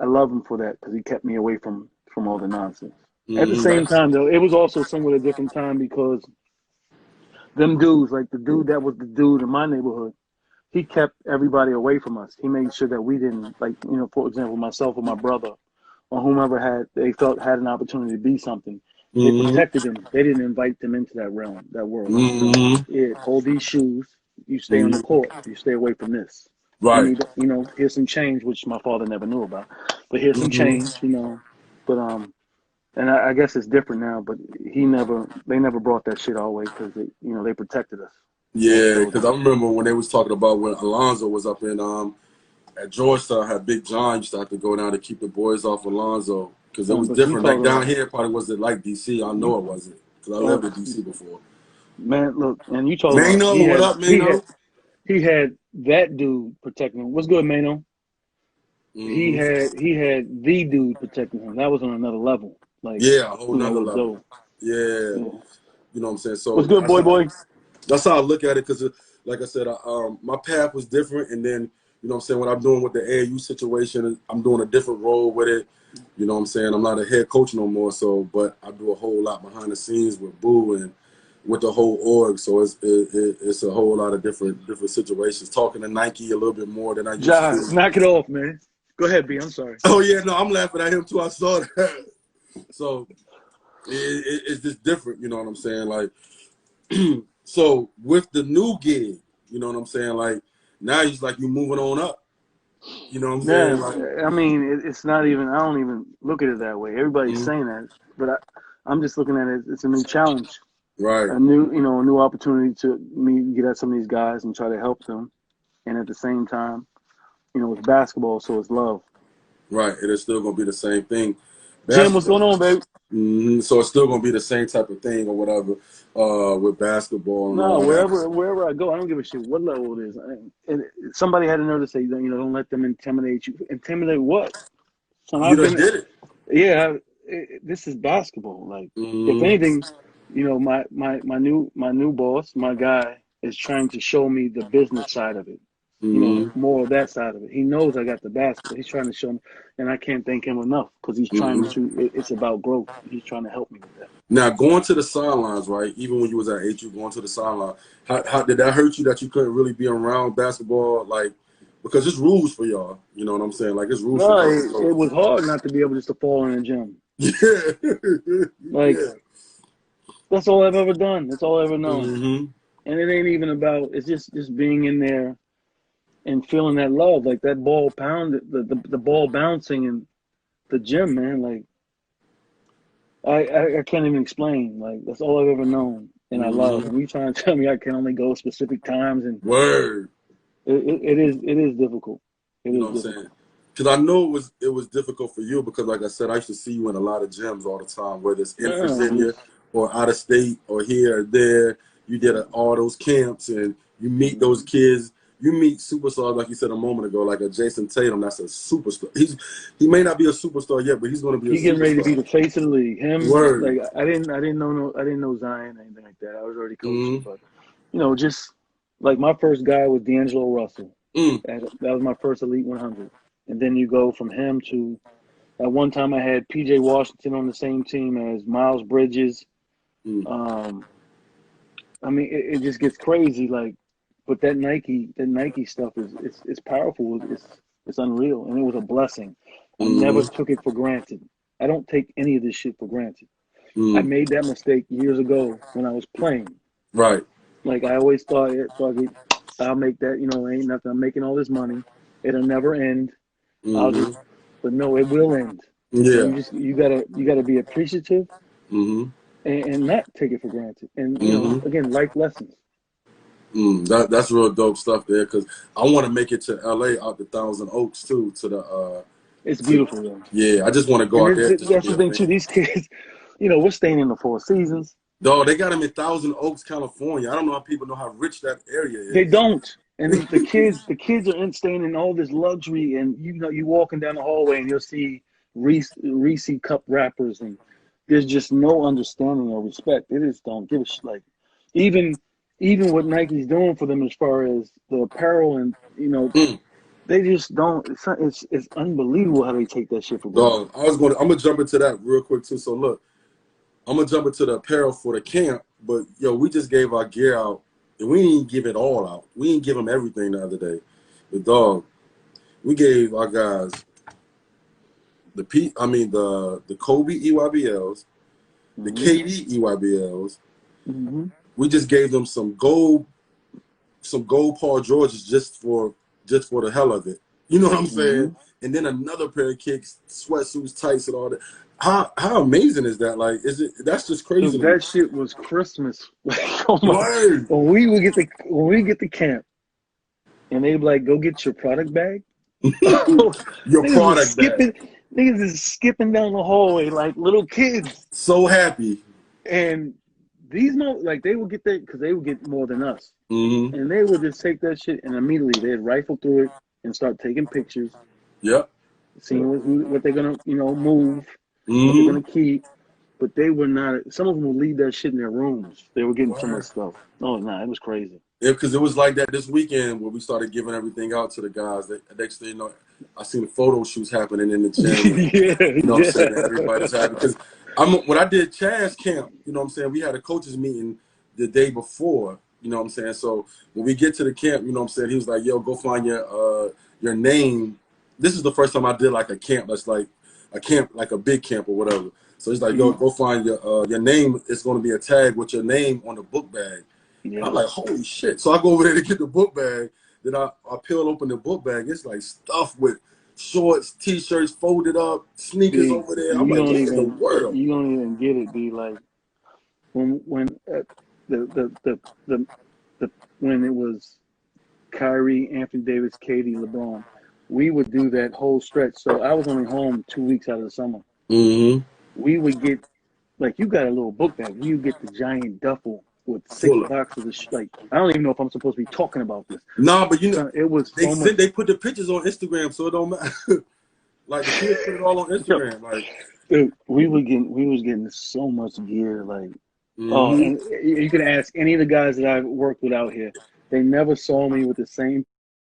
love him for that, because he kept me away from all the nonsense. At the same time, though, it was also somewhat a different time, because them dudes, like the dude that was the dude in my neighborhood, he kept everybody away from us. He made sure that we didn't, like, you know, for example, myself or my brother or whomever they felt had an opportunity to be something. They protected them. They didn't invite them into that realm, that world. You know, hold these shoes. You stay on the court. You stay away from this. You Right. need, you know, here's some change, which my father never knew about. But here's some change, you know. But and I guess it's different now. But they never brought that shit our way, because they protected us. Yeah, because I remember when they was talking about when Alonzo was up in at Georgetown, had Big John used to have to go down to keep the boys off Alonzo, because it was different. Like, down here, probably wasn't like DC. I know it wasn't, because I lived in DC before. Man, look, and you talking about Mano, what up, Mano? He had that dude protecting him. What's good, Mano? He had the dude protecting him. That was on another level. Like, yeah, a whole nother was level. dope. Yeah. You know what I'm saying? So what's good, boy? That's how I look at it, because, like I said, my path was different, and then, you know what I'm saying, what I'm doing with the AAU situation, I'm doing a different role with it. You know what I'm saying? I'm not a head coach no more, but I do a whole lot behind the scenes with Boo and with the whole org. So it's a whole lot of different situations. Talking to Nike a little bit more than I used to. Knock it off, man. Go ahead, B. I'm sorry. Oh, yeah, no, I'm laughing at him, too. I saw that. So it's just different, you know what I'm saying? Like, So with the new gig, you know what I'm saying? Like now it's like you moving on up. You know what I'm saying? Like, Yeah, I mean, it's not even. I don't even look at it that way. Everybody's mm-hmm. saying that, but I'm just looking at it. It's a new challenge, Right. a new opportunity to me get at some of these guys and try to help them, and at the same time, it's basketball, so it's love. Right. It is still gonna be the same thing. Jim, what's going Basketball. on, baby? Mm-hmm. So it's still gonna be the same type of thing or whatever, with basketball and No, all that. wherever I go, I don't give a shit what level it is. And somebody had a nerve to say, don't let them intimidate you. Intimidate what? So You I've done been, did it. yeah. This is basketball. Like, if Mm-hmm. anything, my new boss, my guy, is trying to show me the business side of it. Mm-hmm. More of that side of it. He knows I got the basketball. He's trying to show me, and I can't thank him enough because he's trying Mm-hmm. to. It's about growth. He's trying to help me with that. Now going to the sidelines, right? Even when you was at HU, going to the sideline, how did that hurt you that you couldn't really be around basketball, like because it's rules for y'all. You know what I'm saying? Like it's rules for No, y'all. it So was hard not to be able just to fall in the gym. yeah, Like, yeah. that's all I've ever done. That's all I've ever known. Mm-hmm. And it ain't even about. It's just being in there and feeling that love, like that ball pounded, the ball bouncing in the gym, man. Like I can't even explain. Like that's all I've ever known, and I love. Mm-hmm. And you trying to tell me I can only go specific times, and Word. it is difficult. It You know is what I'm saying? difficult. Because I know it was difficult for you because, like I said, I used to see you in a lot of gyms all the time, whether it's in Yeah, Virginia just or out of state or here or there. You did all those camps and you meet those kids. You meet superstars, like you said a moment ago, like a Jason Tatum. That's a superstar. He may not be a superstar yet, but he's going to be a he getting ready to be superstar. the face of the league. Him, Word. like I didn't know Zion or anything like that. I was already coaching, Mm-hmm. but just like my first guy was D'Angelo Russell. Mm. That was my first Elite 100, and then you go from him to at one time I had P.J. Washington on the same team as Miles Bridges. Mm. Um, I mean, it just gets crazy. Like, but that Nike stuff is powerful. It's unreal, and it was a blessing. I never Mm-hmm. took it for granted. I don't take any of this shit for granted. I Mm. made that mistake years ago when I was playing. Right. Like I always thought, fuck it, I'll make that. Ain't nothing. I'm making all this money. It'll never end. I'll just, Mm-hmm. but no, it will end. And Yeah. you gotta be appreciative Mm-hmm. and not take it for granted. And Mm-hmm. again, life lessons. That's real dope stuff there because I want to make it to LA out the Thousand Oaks too It's to beautiful, though. yeah. I just want to go And out there just to that's be the a thing too. fan. These kids, we're staying in the Four Seasons. Dog, they got them in Thousand Oaks, California. I don't know how people know how rich that area They is. don't. And the kids are staying in all this luxury, and you walking down the hallway and you'll see Reese cup wrappers, and there's just no understanding or respect. They just don't give a shit. Like even even what Nike's doing for them as far as the apparel, and Mm. they just don't. It's unbelievable how they take that shit for granted. Dog, I'm gonna jump into that real quick too. So look, I'm gonna jump into the apparel for the camp, but yo, we just gave our gear out, and we didn't give it all out. We didn't give them everything the other day. But dog, we gave our guys the Kobe EYBLs, the Hmm. KD EYBLs. Hmm. We just gave them some gold Paul Georges just for the hell of it. You know what I'm saying? Hmm. And then another pair of kicks, sweatsuits, tights, and all that. How amazing is that? Like, that's just crazy Dude, to me. that shit was Christmas. Like, oh my! Word. When we get the camp, and they be like, "Go get your product bag." Niggas Your is product bag. skipping. Niggas is skipping down the hallway like little kids. So happy. And these like they would get that because they would get more than us, Mm-hmm. and they would just take that shit and immediately they'd rifle through it and start taking pictures, Yep. seeing what they're gonna move, what they're Mm-hmm. gonna keep. But they were not. Some of them would leave that shit in their rooms. They were getting so much Word. stuff. Oh no, it was crazy. Because it was like that this weekend where we started giving everything out to the guys. Next thing you know, I seen the photo shoots happening in the gym, and Yeah, you know what I'm saying, everybody's yeah. happy. Because when I did Chaz camp, you know what I'm saying, we had a coaches meeting the day before, you know what I'm saying. So when we get to the camp, you know what I'm saying, he was like, "Yo, go find your name." This is the first time I did like a camp that's like a camp, like a big camp or whatever. So he's like, "Yo, Mhm. go find your name. It's going to be a tag with your name on the book bag." Yeah. I'm like, holy shit. So I go over there to get the book bag. Then I peel open the book bag. It's like stuff with shorts, t-shirts folded up, sneakers B, over there. I'm like, what in the world? you don't even get it. Be like when the the when it was Kyrie, Anthony Davis, Katie, LeBron, we would do that whole stretch. So I was only home 2 weeks out of the summer. Mm-hmm. We would get, like, you got a little book bag. We would get the giant duffel with 6 Full of. boxes of like, I don't even know if I'm supposed to be talking about this. Nah, but Son, it was so much. they put the pictures on Instagram, so it don't matter. Like the kids put it all on Yo, Instagram. Like, dude, we was getting so much gear. Like, oh, mm-hmm. and you can ask any of the guys that I've worked with out here. They never saw me with the same